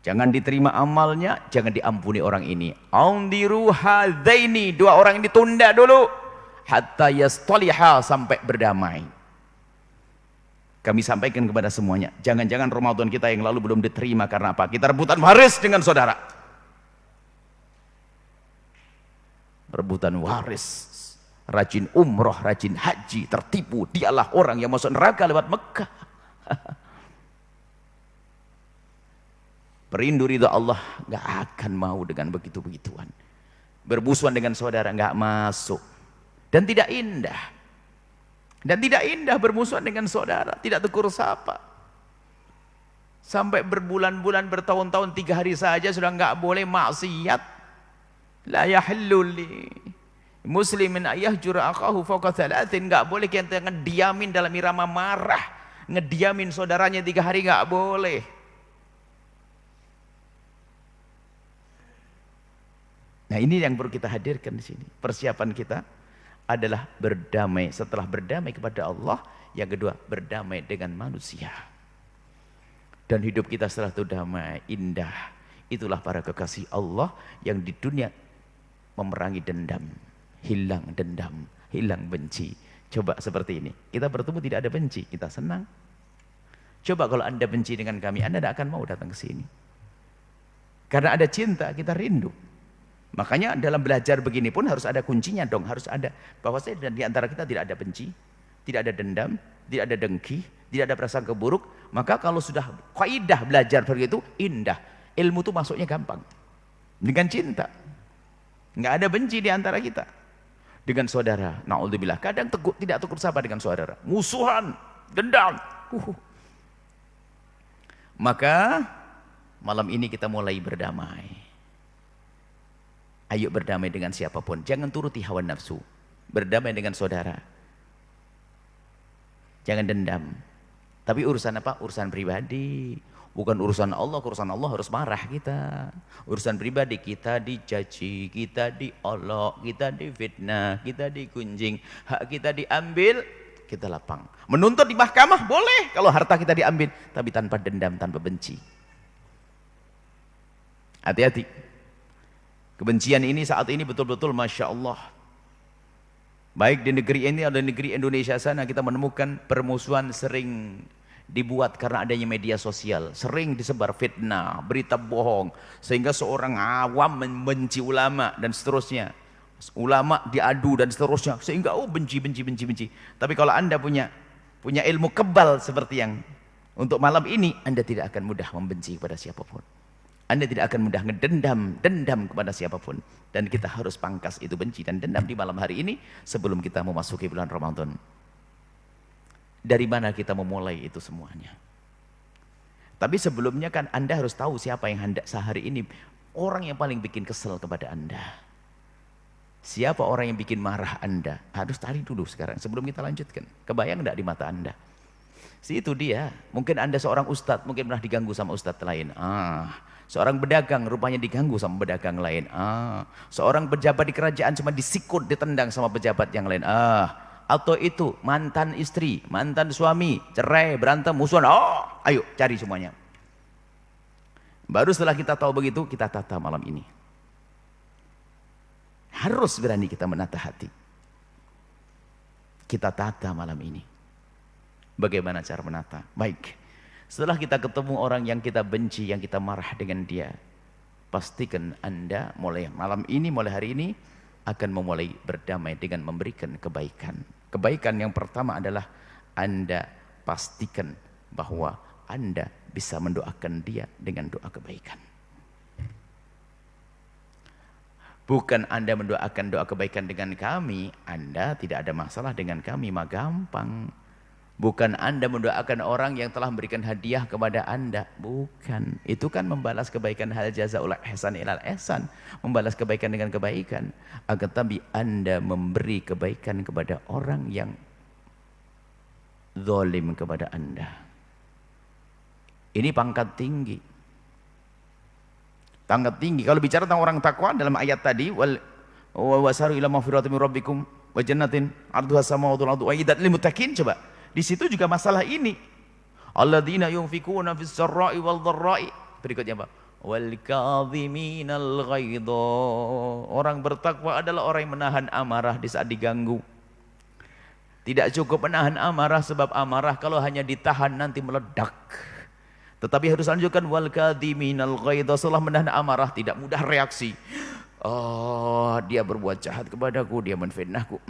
Jangan diterima amalnya, jangan diampuni orang ini. Anziru hadzaini, dua orang ini tunda dulu. Hatta yastaliha, sampai berdamai. Kami sampaikan kepada semuanya, jangan-jangan Ramadan kita yang lalu belum diterima karena apa? Kita rebutan waris dengan saudara. Rebutan waris. Rajin umroh, rajin haji, tertipu, dialah orang yang masuk neraka lewat Mekah. Perindu ridha Allah nggak akan mau dengan begitu-begituan. Bermusuhan dengan saudara nggak masuk, dan tidak indah. Dan tidak indah bermusuhan dengan saudara, tidak tegur sapa. Sampai berbulan-bulan, bertahun-tahun, 3 hari saja sudah nggak boleh maksiat. La yahillu li muslimin ayahjura akahu fawqa thalathin, enggak boleh kita ngediamin dalam irama marah, ngediamin saudaranya 3 hari, enggak boleh. Nah, ini yang perlu kita hadirkan di sini. Persiapan kita adalah berdamai. Setelah berdamai kepada Allah, yang kedua berdamai dengan manusia. Dan hidup kita setelah itu damai, indah. Itulah para kekasih Allah yang di dunia memerangi dendam. Hilang dendam, hilang benci. Coba seperti ini, kita bertemu tidak ada benci, kita senang. Coba kalau anda benci dengan kami, anda tidak akan mau datang ke sini. Karena ada cinta, kita rindu. Makanya dalam belajar begini pun harus ada kuncinya dong, harus ada. Bahwasanya di antara kita tidak ada benci, tidak ada dendam, tidak ada dengki, tidak ada prasangka buruk. Maka kalau sudah kaidah belajar begitu, indah. Ilmu itu masuknya gampang. Dengan cinta. Nggak ada benci di antara kita. Dengan saudara, na'udzubillah, kadang tidak tegur sapa dengan saudara, musuhan, dendam. Maka malam ini kita mulai berdamai. Ayo berdamai dengan siapapun, jangan turuti hawa nafsu. Berdamai dengan saudara, jangan dendam. Tapi urusan apa? Urusan pribadi. Bukan urusan Allah, urusan Allah harus marah kita. Urusan pribadi kita dicaci, kita diolok, kita difitnah, kita digunjing, hak kita diambil, kita lapang. Menuntut di mahkamah boleh kalau harta kita diambil, tapi tanpa dendam, tanpa benci. Hati-hati. Kebencian ini saat ini betul-betul Masya Allah. Baik di negeri ini atau di negeri Indonesia sana, kita menemukan permusuhan sering dibuat karena adanya media sosial, sering disebar fitnah, berita bohong, sehingga seorang awam membenci ulama dan seterusnya, ulama diadu dan seterusnya, sehingga benci. Tapi kalau anda punya ilmu kebal seperti yang untuk malam ini, anda tidak akan mudah membenci kepada siapapun, anda tidak akan mudah dendam kepada siapapun. Dan kita harus pangkas itu benci dan dendam di malam hari ini sebelum kita memasuki bulan Ramadan. Dari mana kita memulai itu semuanya? Tapi sebelumnya kan anda harus tahu siapa yang hendak sehari ini orang yang paling bikin kesel kepada anda. Siapa orang yang bikin marah anda? Harus cari dulu sekarang sebelum kita lanjutkan. Kebayang enggak di mata anda? Si itu dia. Mungkin anda seorang ustadz, mungkin pernah diganggu sama ustadz lain. Seorang pedagang rupanya diganggu sama pedagang lain. Seorang pejabat di kerajaan cuma disikut, ditendang sama pejabat yang lain. Atau itu mantan istri, mantan suami, cerai, berantem, musuhan. Ayo cari semuanya. Baru setelah kita tahu begitu, kita tata malam ini. Harus berani kita menata hati. Kita tata malam ini. Bagaimana cara menata? Baik. Setelah kita ketemu orang yang kita benci, yang kita marah dengan dia, pastikan anda mulai malam ini, mulai hari ini, akan memulai berdamai dengan memberikan kebaikan. Kebaikan yang pertama adalah anda pastikan bahwa anda bisa mendoakan dia dengan doa kebaikan. Bukan anda mendoakan doa kebaikan dengan kami, anda tidak ada masalah dengan kami, mah gampang. Bukan Anda mendoakan orang yang telah memberikan hadiah kepada Anda. Bukan. Itu kan membalas kebaikan, hal jazaul ihsan ilal ihsan. Membalas kebaikan dengan kebaikan. Akan tapi Anda memberi kebaikan kepada orang yang zalim kepada Anda. Ini pangkat tinggi. Pangkat tinggi. Kalau bicara tentang orang takwa dalam ayat tadi, wasaru ila maghfiratin min rabbikum wa jannatin 'arduha as-samawati wal ardu uiddat lil muttaqin. Coba. Di situ juga masalah ini. Alladzina yunfikuna fis sarra'i wal dharra'i. Berikutnya apa? Wal kadhiminal ghaidha. Orang bertakwa adalah orang yang menahan amarah di saat diganggu. Tidak cukup menahan amarah, sebab amarah kalau hanya ditahan nanti meledak. Tetapi harus lanjutkan wal kadhiminal ghaidha. Setelah menahan amarah tidak mudah reaksi. Oh, dia berbuat jahat kepadaku, dia menfitnahku.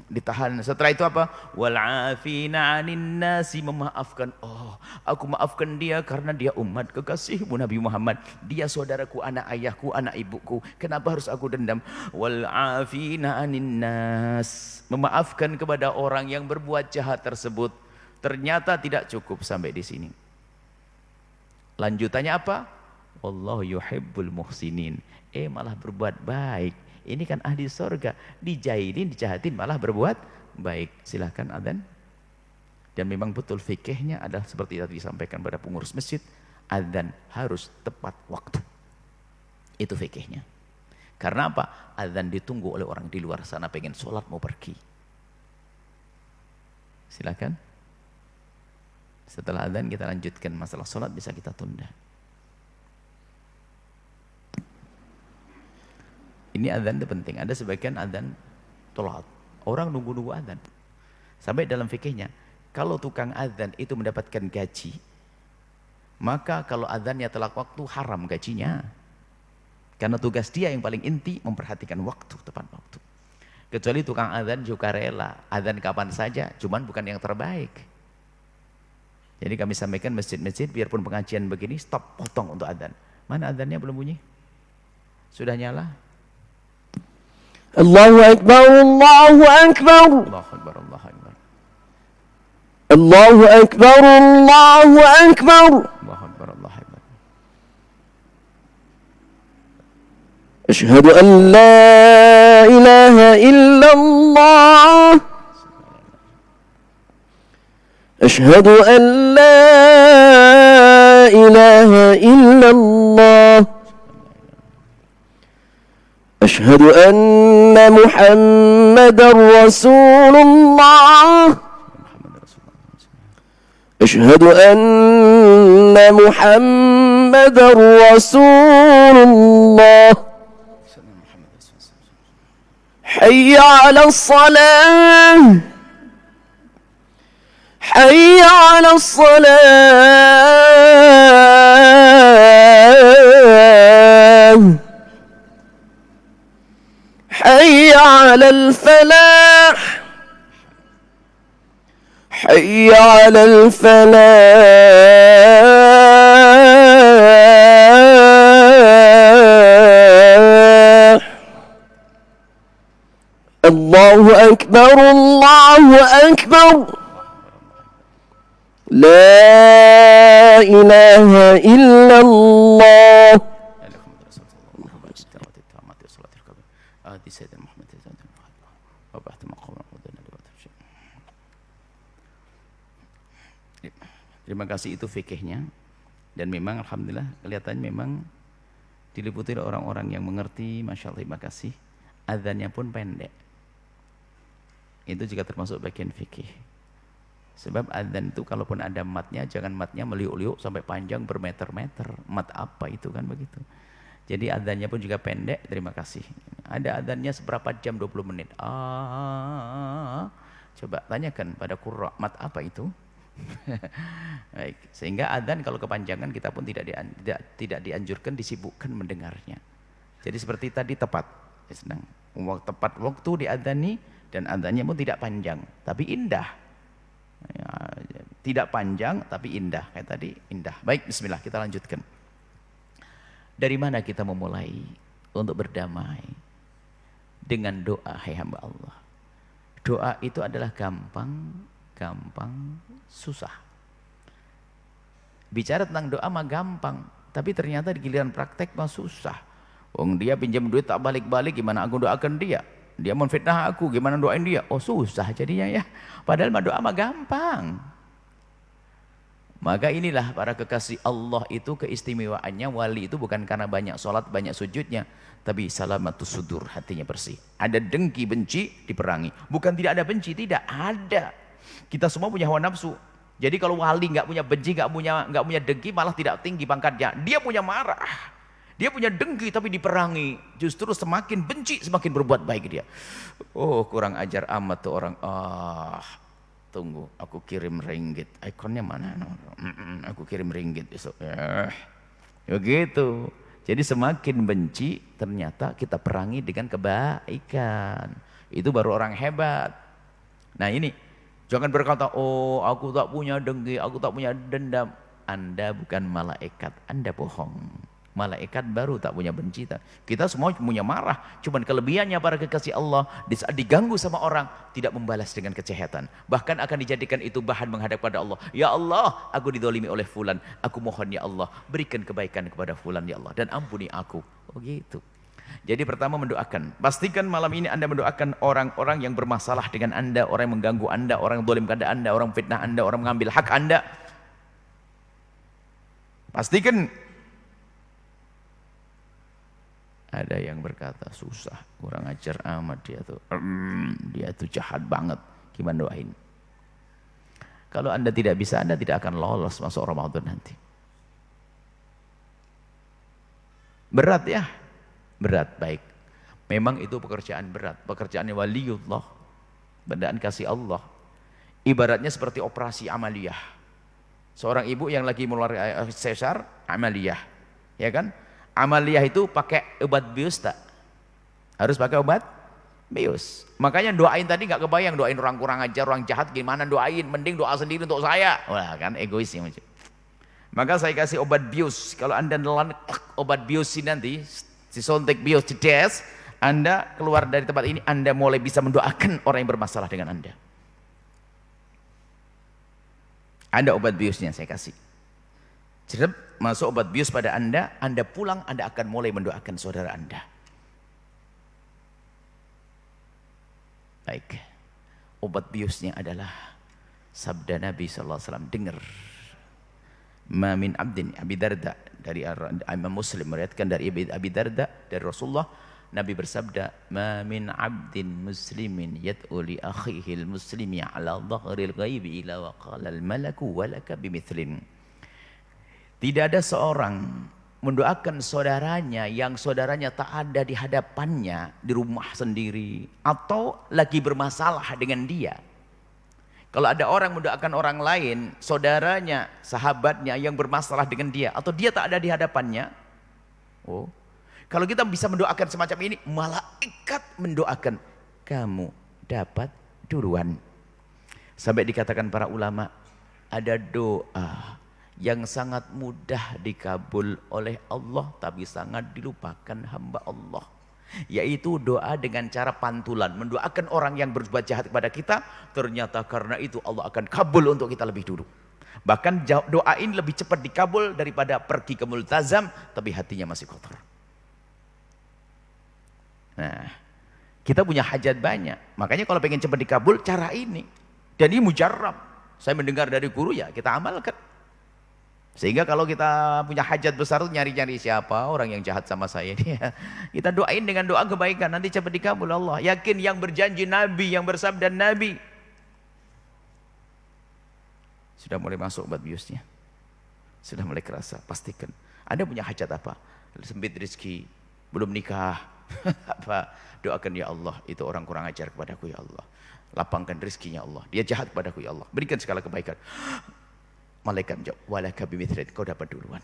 Ditahan. Setelah itu apa? Wal afina 'anin nasi, memaafkan. Oh, aku maafkan dia karena dia umat kekasihmu Nabi Muhammad. Dia saudaraku, anak ayahku, anak ibuku. Kenapa harus aku dendam? Wal afina 'anin nas, memaafkan kepada orang yang berbuat jahat tersebut. Ternyata tidak cukup sampai di sini. Lanjutannya apa? Wallahu yuhibbul muhsinin. Malah berbuat baik. Ini kan ahli surga. Dijailin, dijahatin, malah berbuat baik. Silahkan adzan. Dan memang betul fikihnya adalah seperti tadi disampaikan pada pengurus masjid. Adzan harus tepat waktu. Itu fikihnya. Karena apa? Adzan ditunggu oleh orang di luar sana pengen sholat mau pergi. Silahkan. Setelah adzan kita lanjutkan masalah sholat, bisa kita tunda. Ini adzan itu penting. Ada sebagian adzan telat. Orang nunggu-nunggu adzan. Sampai dalam fikihnya, kalau tukang adzan itu mendapatkan gaji, maka kalau adzannya telat waktu haram gajinya. Karena tugas dia yang paling inti memperhatikan waktu, tepat waktu. Kecuali tukang adzan juga rela, adzan kapan saja, cuman bukan yang terbaik. Jadi kami sampaikan masjid-masjid biarpun pengajian begini stop, potong untuk adzan. Mana adzannya belum bunyi? Sudah nyala? Allahu Akbar, Allahu Akbar. Allahu Akbar, Allahu Akbar. Allahu Akbar, Allahu Akbar. Allahu Akbar, Allahu Akbar. Asyhadu an la ilaha illallah. Asyhadu an la ilaha illallah. أشهد أن محمد رسول الله. أشهد أن محمد رسول الله. حي على الصلاة. حي على الصلاة. حي على الفلاح. حي على الفلاح. الله أكبر، الله أكبر. لا إله إلا الله. Terima kasih, itu fikihnya. Dan memang alhamdulillah kelihatannya memang diliputi oleh orang-orang yang mengerti. Masya Allah, terima kasih. Adzannya pun pendek. Itu juga termasuk bagian fikih. Sebab adzan itu kalaupun ada matnya, jangan matnya meliuk-liuk sampai panjang bermeter-meter. Mat apa itu kan begitu. Jadi adzannya pun juga pendek. Terima kasih. Ada adzannya seberapa jam? 20 menit. Coba tanyakan pada qurra, mat apa itu? Baik, sehingga adzan kalau kepanjangan kita pun tidak dianjurkan disibukkan mendengarnya. Jadi seperti tadi tepat, senang. Tepat waktu diadzani dan adzannya pun tidak panjang, tapi indah. Ya, tidak panjang tapi indah, kayak tadi indah. Baik, bismillah, kita lanjutkan. Dari mana kita memulai untuk berdamai dengan doa, hai hamba Allah? Doa itu adalah gampang gampang, susah. Bicara tentang doa mah gampang, tapi ternyata di giliran praktek mah susah. Wong dia pinjam duit tak balik-balik, gimana aku doakan dia? Dia menfitnah aku, gimana doain dia? Oh susah jadinya ya. Padahal mah doa mah gampang. Maka inilah para kekasih Allah itu keistimewaannya, wali itu bukan karena banyak sholat, banyak sujudnya, tapi salamatus sudur, hatinya bersih. Ada dengki, benci, diperangi. Bukan tidak ada benci, tidak ada. Kita semua punya hawa nafsu. Jadi kalau wali nggak punya benci, nggak punya dengki, malah tidak tinggi pangkatnya. Dia punya marah, dia punya dengki, tapi diperangi. Justru semakin benci, semakin berbuat baik dia. Oh kurang ajar amat tuh orang. Tunggu, aku kirim ringgit. Ikonnya mana? Aku kirim ringgit besok. Begitu. Jadi semakin benci, ternyata kita perangi dengan kebaikan. Itu baru orang hebat. Nah ini, jangan berkata, oh aku tak punya dengki, aku tak punya dendam. Anda bukan malaikat, Anda bohong. Malaikat baru tak punya benci. Kita semua punya marah. Cuman kelebihannya para kekasih Allah, di saat diganggu sama orang, tidak membalas dengan kejahatan. Bahkan akan dijadikan itu bahan menghadap pada Allah. Ya Allah, aku didolimi oleh fulan. Aku mohon ya Allah, berikan kebaikan kepada fulan ya Allah. Dan ampuni aku. Oh gitu. Jadi pertama mendoakan. Pastikan malam ini Anda mendoakan orang-orang yang bermasalah dengan Anda. Orang yang mengganggu Anda, orang yang dolim kepada Anda, orang fitnah Anda, orang mengambil hak Anda. Pastikan. Ada yang berkata susah, kurang ajar amat dia tuh jahat banget. Gimana doain? Kalau Anda tidak bisa, Anda tidak akan lolos masuk Ramadan nanti. Berat ya? Berat, baik. Memang itu pekerjaan berat, pekerjaannya waliullah, bendaan kasih Allah. Ibaratnya seperti operasi amaliyah. Seorang ibu yang lagi mengeluarkan sesar, amaliyah, ya kan? Amaliyah itu pakai obat bius tak? Harus pakai obat bius. Makanya doain tadi nggak kebayang, doain orang kurang ajar, orang jahat gimana doain, mending doa sendiri untuk saya. Wah kan egois ya macam. Maka saya kasih obat bius. Kalau Anda nelan obat bius ini nanti, si suntik bius cedes, Anda keluar dari tempat ini, Anda mulai bisa mendoakan orang yang bermasalah dengan Anda. Ada obat biusnya saya kasih. Cerep, masuk obat bius pada Anda pulang, Anda akan mulai mendoakan saudara Anda. Baik, obat biusnya adalah sabda Nabi SAW. Dengar, ma min abdin, Abi Darda, dari Imam Muslim meriwayatkan dari Abi Darda, dari Rasulullah, Nabi bersabda, ma min abdin muslimin yad'u li akhihi al-muslimi ala dhahril ghaibi ila wa qala al-malaku walaka bimithlin. Tidak ada seorang mendoakan saudaranya yang saudaranya tak ada di hadapannya, di rumah sendiri, atau lagi bermasalah dengan dia. Kalau ada orang mendoakan orang lain, saudaranya, sahabatnya yang bermasalah dengan dia, atau dia tak ada di hadapannya, oh, kalau kita bisa mendoakan semacam ini, malaikat mendoakan, kamu dapat duluan. Sampai dikatakan para ulama, ada doa yang sangat mudah dikabul oleh Allah, tapi sangat dilupakan hamba Allah, yaitu doa dengan cara pantulan, mendoakan orang yang berbuat jahat kepada kita. Ternyata karena itu Allah akan kabul untuk kita lebih dulu. Bahkan doa ini lebih cepat dikabul daripada pergi ke multazam tapi hatinya masih kotor. Nah, kita punya hajat banyak, makanya kalau pengen cepat dikabul, cara ini. Dan ini mujarrab, saya mendengar dari guru, ya kita amalkan. Sehingga kalau kita punya hajat besar itu nyari-nyari siapa orang yang jahat sama saya ini, kita doain dengan doa kebaikan, nanti cepat dikabul Allah. Yakin yang berjanji Nabi, yang bersabda Nabi. Sudah mulai masuk obat biusnya, sudah mulai kerasa. Pastikan Anda punya hajat apa? Sempit rezeki, belum nikah, apa? Doakan ya Allah, itu orang kurang ajar kepadaku ya Allah, lapangkan rezekinya Allah, dia jahat kepadaku ya Allah, berikan segala kebaikan. Malaikat menjawab, walaka bimithlin, kau dapat duluan.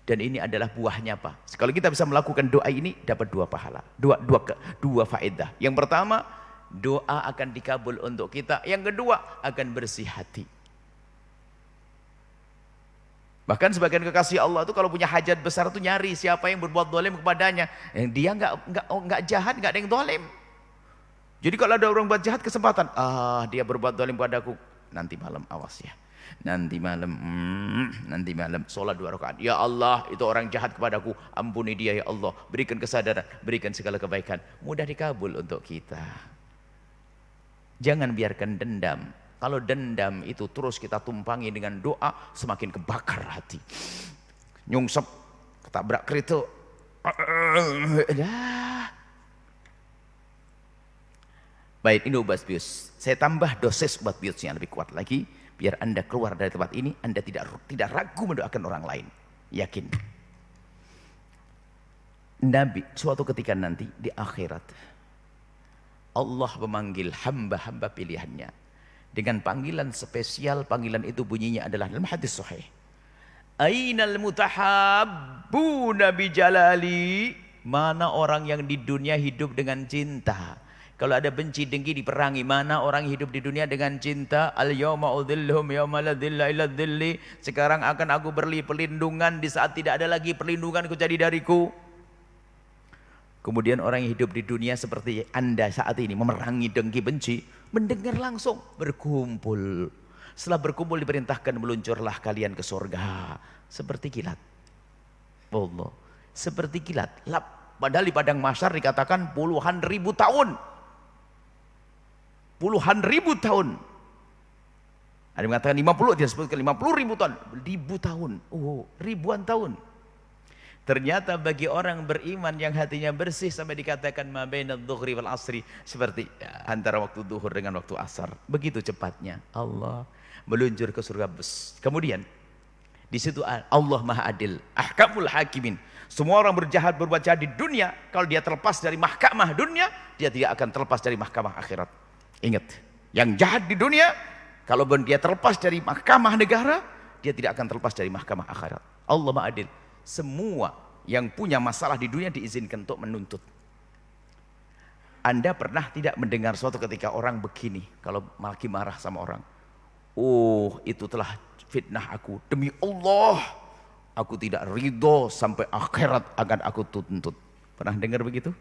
Dan ini adalah buahnya apa? Kalau kita bisa melakukan doa ini, dapat dua pahala, dua faedah. Yang pertama, doa akan dikabul untuk kita. Yang kedua, akan bersih hati. Bahkan sebagian kekasih Allah itu kalau punya hajat besar itu nyari siapa yang berbuat dolim kepadanya. Yang dia nggak jahat, nggak ada yang dolim. Jadi kalau ada orang buat jahat kesempatan, dia berbuat zalim padaku, nanti malam awas ya. Nanti malam sholat 2 rakaat. Ya Allah, itu orang jahat kepadaku, ampuni dia ya Allah, berikan kesadaran, berikan segala kebaikan. Mudah dikabul untuk kita. Jangan biarkan dendam. Kalau dendam itu terus kita tumpangi dengan doa, semakin kebakar hati. Nyungsep, ketabrak kereta. Baik, ini obat bius. Saya tambah dosis obat biusnya lebih kuat lagi, biar Anda keluar dari tempat ini, Anda tidak ragu mendoakan orang lain. Yakin. Nabi, suatu ketika nanti di akhirat, Allah memanggil hamba-hamba pilihannya dengan panggilan spesial. Panggilan itu bunyinya adalah dalam hadis sahih, Ainal mutahabbuna bi jalali. Mana orang yang di dunia hidup dengan cinta? Kalau ada benci dengki diperangi. Mana orang hidup di dunia dengan cinta? Al yawma udhilhum yawma la dhilla illa dhilli. Sekarang akan aku beri perlindungan di saat tidak ada lagi perlindungan jadi dariku. Kemudian orang yang hidup di dunia seperti Anda saat ini, memerangi dengki benci, mendengar langsung, berkumpul. Setelah berkumpul diperintahkan, meluncurlah kalian ke surga seperti kilat. Allah, seperti kilat. Padahal di padang mahsyar dikatakan puluhan ribu tahun. Puluhan ribu tahun. Ada yang mengatakan 50, dia sebutkan 50 ribu tahun. Ribu tahun. Oh, ribuan tahun. Ternyata bagi orang beriman yang hatinya bersih, sampai dikatakan ma bainadz dhuhri wal asri, seperti antara waktu zuhur dengan waktu asar. Begitu cepatnya Allah meluncur ke surga bus. Kemudian di situ Allah Maha Adil, ahkamul hakimin. Semua orang berbuat jahat di dunia, kalau dia terlepas dari mahkamah dunia, dia tidak akan terlepas dari mahkamah akhirat. Ingat, yang jahat di dunia, kalau dia terlepas dari mahkamah negara, dia tidak akan terlepas dari mahkamah akhirat. Allah Maha Adil. Semua yang punya masalah di dunia diizinkan untuk menuntut. Anda pernah tidak mendengar suatu ketika orang begini, kalau lagi marah sama orang, oh itu telah fitnah aku, demi Allah aku tidak ridho, sampai akhirat akan aku tuntut. Pernah dengar begitu?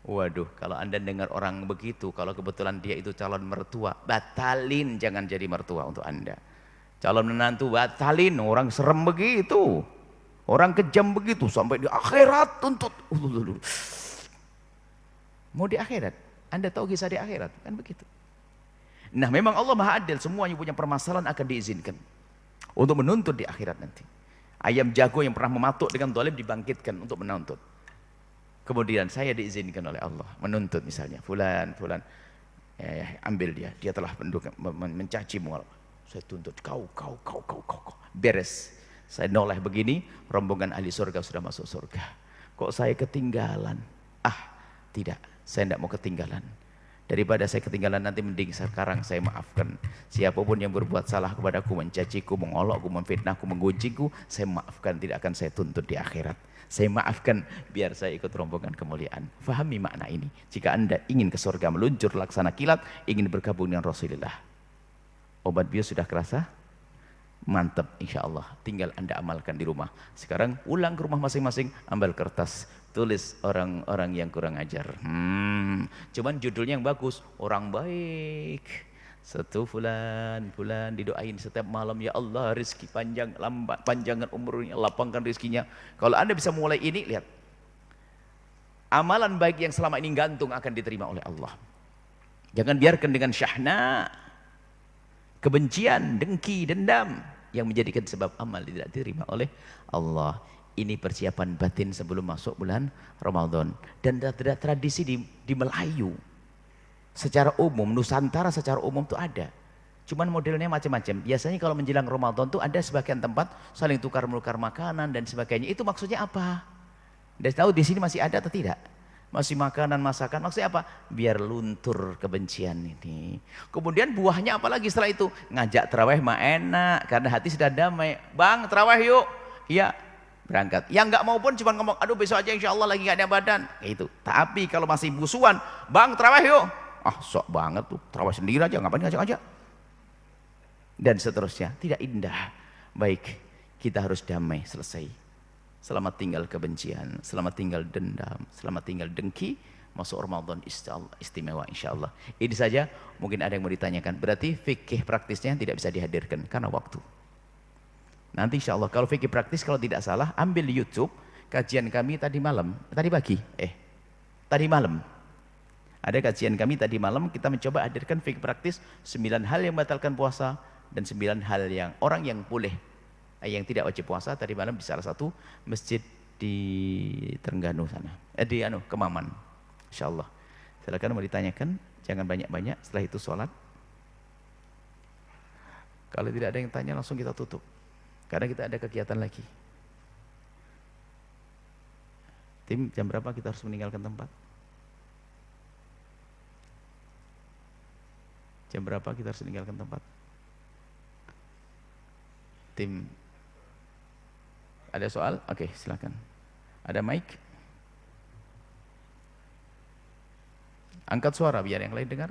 Waduh, kalau Anda dengar orang begitu, kalau kebetulan dia itu calon mertua, batalin, jangan jadi mertua untuk Anda. Calon menantu batalin, orang serem begitu. Orang kejam begitu, sampai di akhirat tuntut. Mau di akhirat? Anda tahu kisah di akhirat? Kan begitu. Nah, memang Allah Maha Adil, semuanya punya permasalahan akan diizinkan untuk menuntut di akhirat nanti. Ayam jago yang pernah mematuk dengan zalim dibangkitkan untuk menuntut. Kemudian saya diizinkan oleh Allah menuntut, misalnya fulan ambil dia telah mencacimu. Saya tuntut kau. Beres. Saya noleh begini, rombongan ahli surga sudah masuk surga. Kok saya ketinggalan? Tidak, saya tidak mau ketinggalan. Daripada saya ketinggalan nanti, mending sekarang saya maafkan. Siapapun yang berbuat salah kepadaku, mencaciku, mengolokku, memfitnahku, menggunjingku, saya maafkan, tidak akan saya tuntut di akhirat. Saya maafkan biar saya ikut rombongan kemuliaan. Fahami makna ini. Jika Anda ingin ke surga meluncur laksana kilat, ingin bergabung dengan Rasulullah. Obat bius sudah kerasa? Mantap, insya Allah. Tinggal Anda amalkan di rumah. Sekarang pulang ke rumah masing-masing, ambil kertas, tulis orang-orang yang kurang ajar. Cuman judulnya yang bagus, orang baik. Satu fulan didoain setiap malam, ya Allah rezeki panjangkan umurnya, lapangkan rezekinya. Kalau Anda bisa mulai ini, lihat, amalan baik yang selama ini gantung akan diterima oleh Allah. Jangan biarkan dengan syahna, kebencian, dengki, dendam yang menjadikan sebab amal tidak diterima oleh Allah. Ini persiapan batin sebelum masuk bulan Ramadan. Dan tradisi di Melayu secara umum, Nusantara secara umum itu ada. Cuman modelnya macam-macam. Biasanya kalau menjelang Ramadan tuh ada sebagian tempat saling tukar-menukar makanan dan sebagainya. Itu maksudnya apa? Anda tahu di sini masih ada atau tidak? Masih makanan, masakan, maksudnya apa? Biar luntur kebencian ini. Kemudian buahnya apa lagi setelah itu? Ngajak tarawih mah enak, karena hati sudah damai. Bang, tarawih yuk. Iya, berangkat. Yang nggak mau pun cuma ngomong, aduh besok aja insya Allah lagi nggak ada badan. Itu. Tapi kalau masih musuhan, bang tarawih yuk. Sok banget tuh, tarawih sendiri aja, ngapain ngajak-ngajak? Dan seterusnya, tidak indah. Baik, kita harus damai, selesai. Selamat tinggal kebencian, selamat tinggal dendam, selamat tinggal dengki. masuk Ramadan istimewa insyaallah. Ini saja, mungkin ada yang mau ditanyakan. Berarti fikih praktisnya tidak bisa dihadirkan karena waktu. Nanti insyaallah kalau fikih praktis, kalau tidak salah ambil di YouTube kajian kami tadi malam, tadi malam. Ada kajian kami tadi malam, kita mencoba hadirkan fikih praktis 9 hal yang membatalkan puasa dan 9 hal yang orang yang boleh yang tidak wajib puasa tadi malam di salah satu masjid di Terengganu sana. Di Kemaman. Insyaallah. Silakan mau ditanyakan, jangan banyak-banyak, setelah itu sholat. Kalau tidak ada yang tanya langsung kita tutup. Karena kita ada kegiatan lagi. Tim, jam berapa kita harus meninggalkan tempat? Jam berapa kita harus meninggalkan tempat? Tim, ada soal? Oke, silakan. Ada mic? Angkat suara biar yang lain dengar.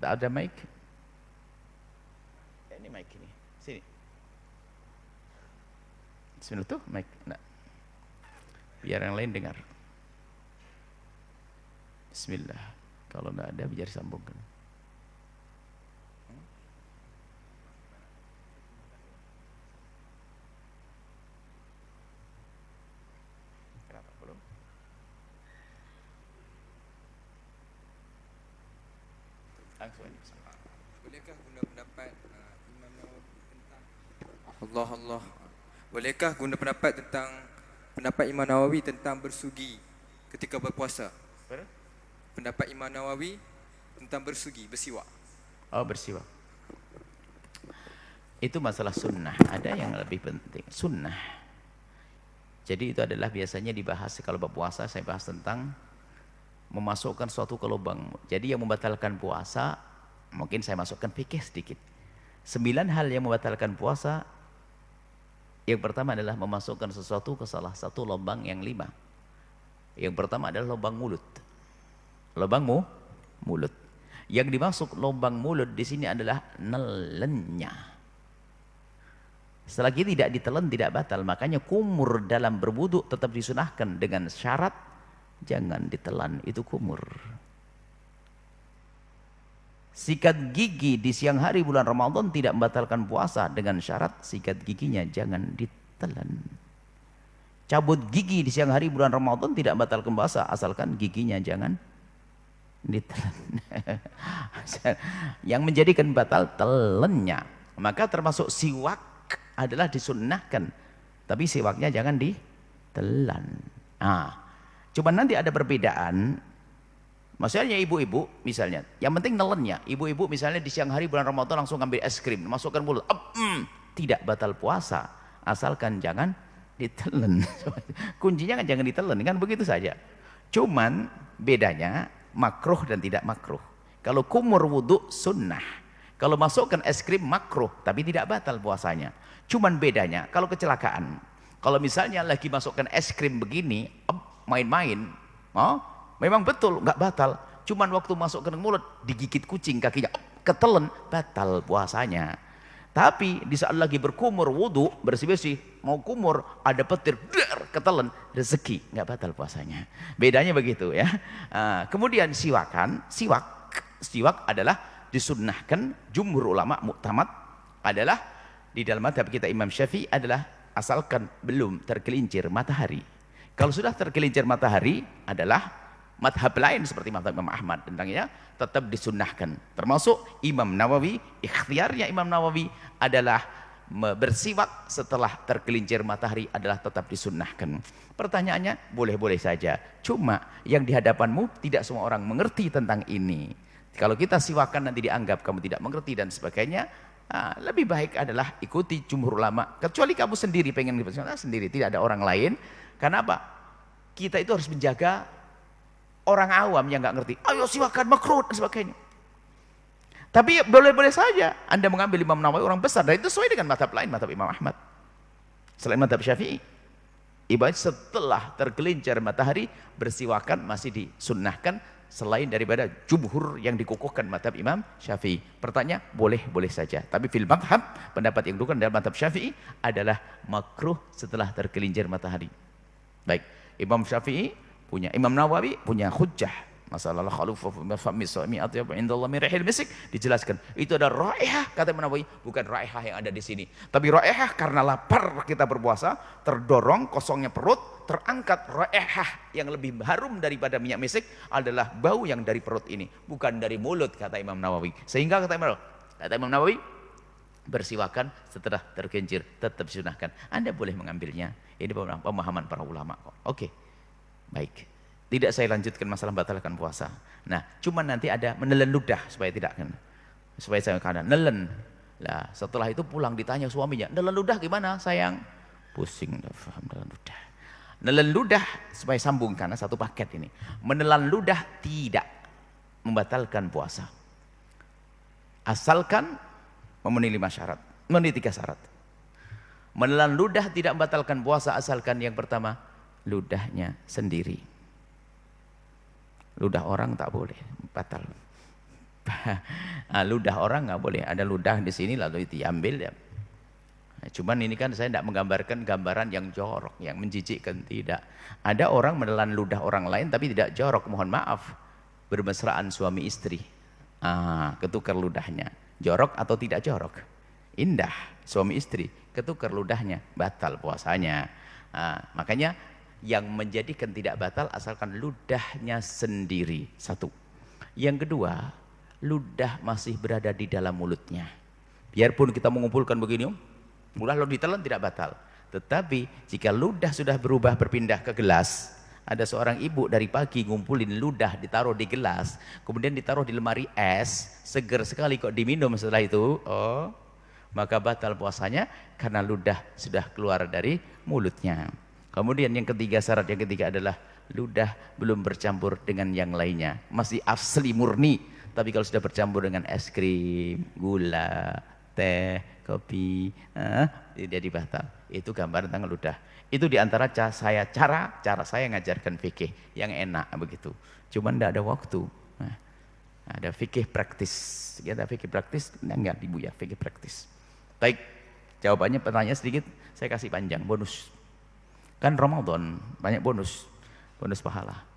Tak ada mic? Ini mic ini. Sini. Bismillah tuh mic. Nah. Biar yang lain dengar. Bismillah. Kalau tidak ada biar disambungkan. Kenapa belum? Langsung aja. Bolehkah guna pendapat Imam Nawawi tentang Allah. Bolehkah guna pendapat Imam Nawawi tentang bersugi ketika berpuasa? Pendapat Imam Nawawi tentang bersiwak. Oh, bersiwak. Itu masalah sunnah. Ada yang lebih penting, sunnah. Jadi itu adalah biasanya dibahas kalau berpuasa, saya bahas tentang memasukkan suatu ke lubang. Jadi yang membatalkan puasa, mungkin saya masukkan fikih sedikit. 9 hal yang membatalkan puasa. Yang pertama adalah memasukkan sesuatu ke salah satu lubang yang 5. Yang pertama adalah lubang mulut. Lubang mulut. Yang dimasuk lubang mulut di sini adalah nelennya. Selagi tidak ditelan tidak batal. Makanya kumur dalam berwudu tetap disunahkan dengan syarat jangan ditelan, itu kumur. Sikat gigi di siang hari bulan Ramadan tidak membatalkan puasa dengan syarat sikat giginya jangan ditelan. Cabut gigi di siang hari bulan Ramadan tidak membatalkan puasa asalkan giginya jangan ditelan. Yang menjadikan batal telennya. Maka termasuk siwak adalah disunnahkan, tapi siwaknya jangan ditelan. Cuman nanti ada perbedaan. Maksudnya ibu-ibu misalnya, yang penting nelennya. Ibu-ibu misalnya di siang hari bulan Ramadan langsung ambil es krim, masukkan mulut, tidak batal puasa, asalkan jangan ditelan. Kuncinya kan jangan ditelan, kan begitu saja. Cuman bedanya makruh dan tidak makruh. Kalau kumur wudu sunnah, kalau masukkan es krim makruh, tapi tidak batal puasanya. Cuman bedanya kalau kecelakaan, kalau misalnya lagi masukkan es krim begini, main-main, memang betul nggak batal. Cuman waktu masuk ke mulut digigit kucing kakinya, ketelen, batal puasanya. Tapi di saat lagi berkumur wudu, bersih-bersih, mau kumur, ada petir, ketelen, rezeki, nggak batal puasanya. Bedanya begitu ya. Kemudian siwak adalah disunnahkan, jumhur ulama muktamad adalah di dalam madhab kita Imam Syafi'i adalah asalkan belum tergelincir matahari. Kalau sudah tergelincir matahari adalah madhab lain seperti madhab Imam Ahmad tentangnya tetap disunnahkan. Termasuk Imam Nawawi, ikhtiarnya Imam Nawawi adalah bersiwak setelah tergelincir matahari adalah tetap disunnahkan. Pertanyaannya boleh-boleh saja. Cuma yang di hadapanmu tidak semua orang mengerti tentang ini. Kalau kita siwakan nanti dianggap kamu tidak mengerti dan sebagainya. Lebih baik adalah ikuti jumhur ulama. Kecuali kamu sendiri pengen sendiri, tidak ada orang lain. Kenapa? Kita itu harus menjaga orang awam yang nggak ngerti. Ayo siwakan makruh dan sebagainya. Tapi boleh-boleh saja Anda mengambil Imam Nawawi orang besar dan itu sesuai dengan madhab lain, madhab Imam Ahmad. Selain madhab Syafi'i, ibarat setelah tergelincir matahari bersiwakan masih disunnahkan selain daripada jumhur yang dikukuhkan madhab Imam Syafi'i. Pertanyaan boleh-boleh saja. Tapi fil madhab, pendapat yang dikukuhkan dalam madhab Syafi'i adalah makruh setelah tergelincir matahari. Baik, Imam Syafi'i punya Imam Nawawi punya hujjah masalah khalufah fami sami atyab indallah min rihil misik, dijelaskan itu ada raihah kata Imam Nawawi, bukan raihah yang ada di sini, tapi raihah karena lapar kita berpuasa, terdorong kosongnya perut, terangkat raihah yang lebih harum daripada minyak misik adalah bau yang dari perut ini, bukan dari mulut kata Imam Nawawi. Sehingga kata Imam Nawawi bersiwakan setelah terkincir tetap disunahkan. Anda boleh mengambilnya. Ini pemahaman para ulama kok. Oke. Baik. Tidak saya lanjutkan masalah batalkan puasa. Nah, cuman nanti ada menelan ludah supaya tidak kan. Supaya saya kadang nelen. Lah, setelah itu pulang ditanya suaminya, "Nelen ludah gimana, sayang?" Pusing dah paham nelen ludah. Nelen ludah supaya sambung karena satu paket ini. Menelan ludah tidak membatalkan puasa. Asalkan memenuhi 5 syarat, memenuhi 3 syarat. Menelan ludah tidak membatalkan puasa asalkan yang pertama, ludahnya sendiri. Ludah orang tak boleh, batal. Ludah orang nggak boleh. Ada ludah di sini lalu diambil ya. Nah, cuman ini kan saya tidak menggambarkan gambaran yang jorok, yang menjijikkan, tidak. Ada orang menelan ludah orang lain tapi tidak jorok, mohon maaf. Bermesraan suami istri. Ketukar ludahnya. Jorok atau tidak jorok? Indah, suami istri, ketukar ludahnya, batal puasanya. Makanya yang menjadikan tidak batal asalkan ludahnya sendiri. Satu. Yang kedua, ludah masih berada di dalam mulutnya. Biarpun kita mengumpulkan begini, mudah lo ditelan tidak batal. Tetapi jika ludah sudah berubah berpindah ke gelas, ada seorang ibu dari pagi ngumpulin ludah ditaruh di gelas, kemudian ditaruh di lemari es, seger sekali kok diminum setelah itu, maka batal puasanya karena ludah sudah keluar dari mulutnya. Kemudian yang ketiga, syarat yang ketiga adalah ludah belum bercampur dengan yang lainnya, masih asli murni. Tapi kalau sudah bercampur dengan es krim, gula, teh, kopi, jadi batal. Itu gambaran tentang ludah. Itu diantara cara saya ngajarkan fikih yang enak begitu. Cuman tidak ada waktu. Ada fikih praktis. Kita fikih praktis, enggak ibu ya, fikih praktis. Baik, jawabannya pertanyaan sedikit, saya kasih panjang, bonus. Kan Ramadan, banyak bonus pahala.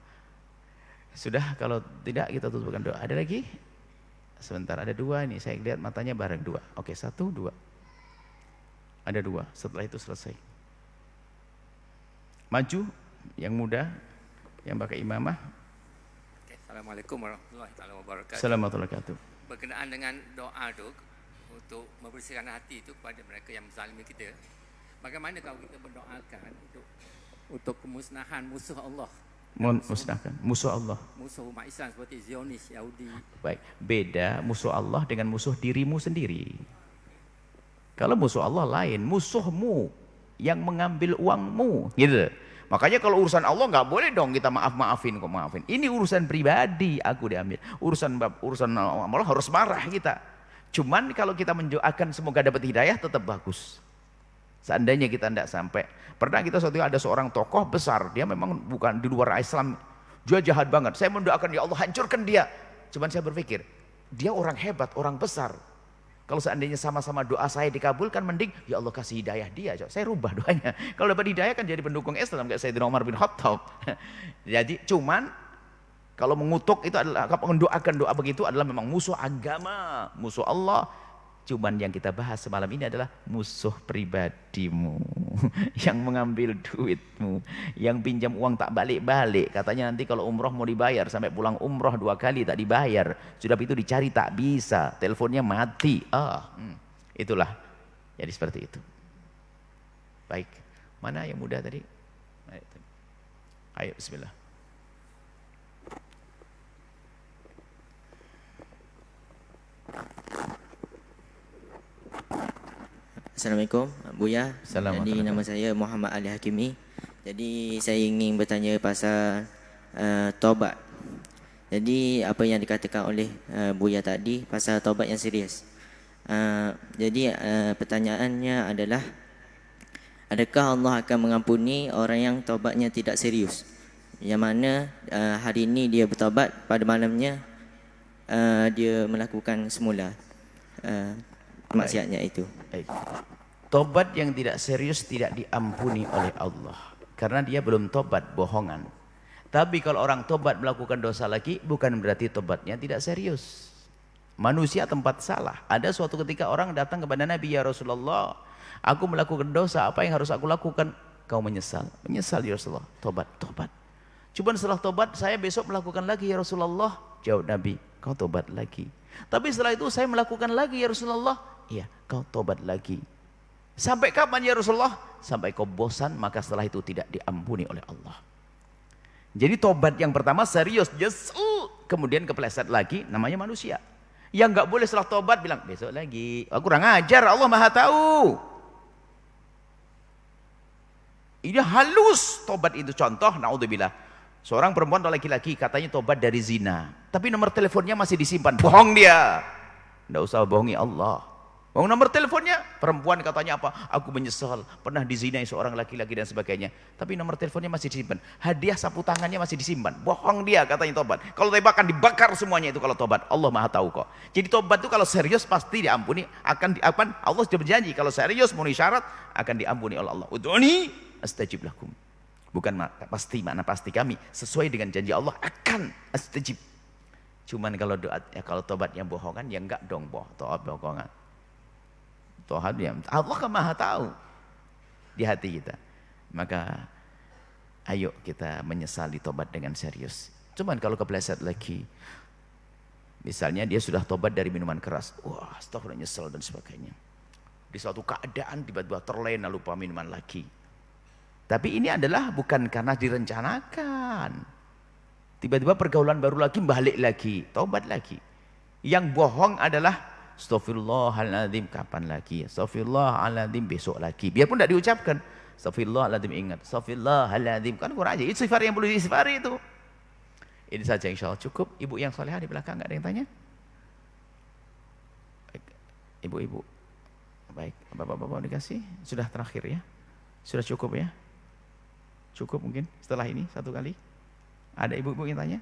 Sudah, kalau tidak kita tutupkan doa. Ada lagi? Sebentar, ada 2 ini, saya lihat matanya bareng 2. Oke, 1, 2. Ada 2, setelah itu selesai. Maju, yang muda, yang pakai imamah. Assalamualaikum warahmatullahi wabarakatuh. Assalamualaikum warahmatullahi wabarakatuh. Berkenaan dengan doa tu untuk membersihkan hati itu kepada mereka yang menzalimi kita. Bagaimana kalau kita berdoakan untuk kemusnahan musuh Allah? Musnahkan musuh Allah. Musuh umat Islam seperti Zionis, Yahudi. Baik, beda musuh Allah dengan musuh dirimu sendiri. Kalau musuh Allah lain, musuhmu yang mengambil uangmu, gitu. Makanya kalau urusan Allah nggak boleh dong kita maafin. Ini urusan pribadi, aku diambil. Urusan Allah harus marah kita. Cuman kalau kita mendoakan semoga dapat hidayah tetap bagus. Seandainya kita tidak sampai. Pernah kita suatu ada seorang tokoh besar, dia memang bukan di luar Islam, dia jahat banget. Saya mendoakan ya Allah hancurkan dia. Cuman saya berpikir, dia orang hebat, orang besar. Kalau seandainya sama-sama doa saya dikabulkan, mending ya Allah kasih hidayah dia. Saya rubah doanya. Kalau dapat hidayah kan jadi pendukung Islam kayak Sayyidina Umar bin Khattab. Jadi cuman kalau mengutuk itu adalah, mendoakan doa begitu adalah memang musuh agama, musuh Allah. Cuman yang kita bahas semalam ini adalah musuh pribadimu yang mengambil duitmu, yang pinjam uang tak balik-balik. Katanya nanti kalau umroh mau dibayar, sampai pulang umroh 2 kali tak dibayar. Sudah itu dicari tak bisa, teleponnya mati. Itulah. Jadi seperti itu. Baik. Mana yang muda tadi? Ayo bismillah. Assalamualaikum Buya. Jadi nama saya Muhammad Ali Hakimi. Jadi saya ingin bertanya pasal taubat. Jadi apa yang dikatakan oleh Buya tadi pasal taubat yang serius. Jadi pertanyaannya adalah, adakah Allah akan mengampuni orang yang taubatnya tidak serius? Yang mana hari ini dia bertaubat, pada malamnya dia melakukan semula maksiatnya itu. Baik. Tobat yang tidak serius tidak diampuni oleh Allah karena dia belum tobat bohongan. Tapi kalau orang tobat melakukan dosa lagi, bukan berarti tobatnya tidak serius. Manusia tempat salah. Ada suatu ketika orang datang kepada Nabi, ya Rasulullah, aku melakukan dosa, apa yang harus aku lakukan? Kau menyesal. Menyesal ya Rasulullah. Tobat, tobat. Cuma setelah tobat, saya besok melakukan lagi ya Rasulullah. Jawab Nabi, kau tobat lagi. Tapi setelah itu saya melakukan lagi ya Rasulullah. Iya, kau tobat lagi. Sampai kapan ya Rasulullah? Sampai kau bosan, maka setelah itu tidak diampuni oleh Allah. Jadi tobat yang pertama serius, kemudian kepleset lagi, namanya manusia. Yang nggak boleh setelah tobat bilang besok lagi. Oh, kurang ajar, Allah Maha tahu. Ini halus tobat itu. Contoh, naudzubillah, seorang perempuan atau laki-laki katanya tobat dari zina, tapi nomor teleponnya masih disimpan. Bohong dia. Nggak usah bohongi Allah. Mau nomor teleponnya, perempuan katanya apa? Aku menyesal, pernah dizinai seorang laki-laki dan sebagainya. Tapi nomor teleponnya masih disimpan. Hadiah sapu tangannya masih disimpan. Bohong dia katanya tobat. Kalau tobat akan dibakar semuanya itu kalau tobat. Allah Maha tahu kok. Jadi tobat itu kalau serius pasti diampuni. Allah sudah berjanji kalau serius memenuhi syarat akan diampuni oleh Allah. Ud'uni astajib lakum. Bukan pasti, makna pasti kami sesuai dengan janji Allah akan astajib. Cuman kalau doa, ya kalau tobatnya bohongan ya enggak dong tobat bohongan. Allah kan Maha tahu di hati kita. Maka ayo kita menyesali tobat dengan serius. Cuman kalau kepleset lagi, misalnya dia sudah tobat dari minuman keras, wah astagfirullah nyesel dan sebagainya. Di suatu keadaan tiba-tiba terlena lupa minuman lagi. Tapi ini adalah bukan karena direncanakan. Tiba-tiba pergaulan baru lagi, balik lagi, tobat lagi. Yang bohong adalah Astaghfirullahaladzim, kapan lagi? Astaghfirullahaladzim, besok lagi. Biarpun tidak diucapkan. Astaghfirullahaladzim, ingat. Astaghfirullahaladzim. Kan kurang aja. Istighfar yang perlu diistighfar itu. Ini saja insya Allah cukup. Ibu yang salehah di belakang, nggak ada yang tanya? Baik. Ibu-ibu. Baik. Bapak-bapak dikasih. Sudah terakhir ya? Sudah cukup ya? Cukup mungkin setelah ini satu kali. Ada ibu-ibu yang tanya?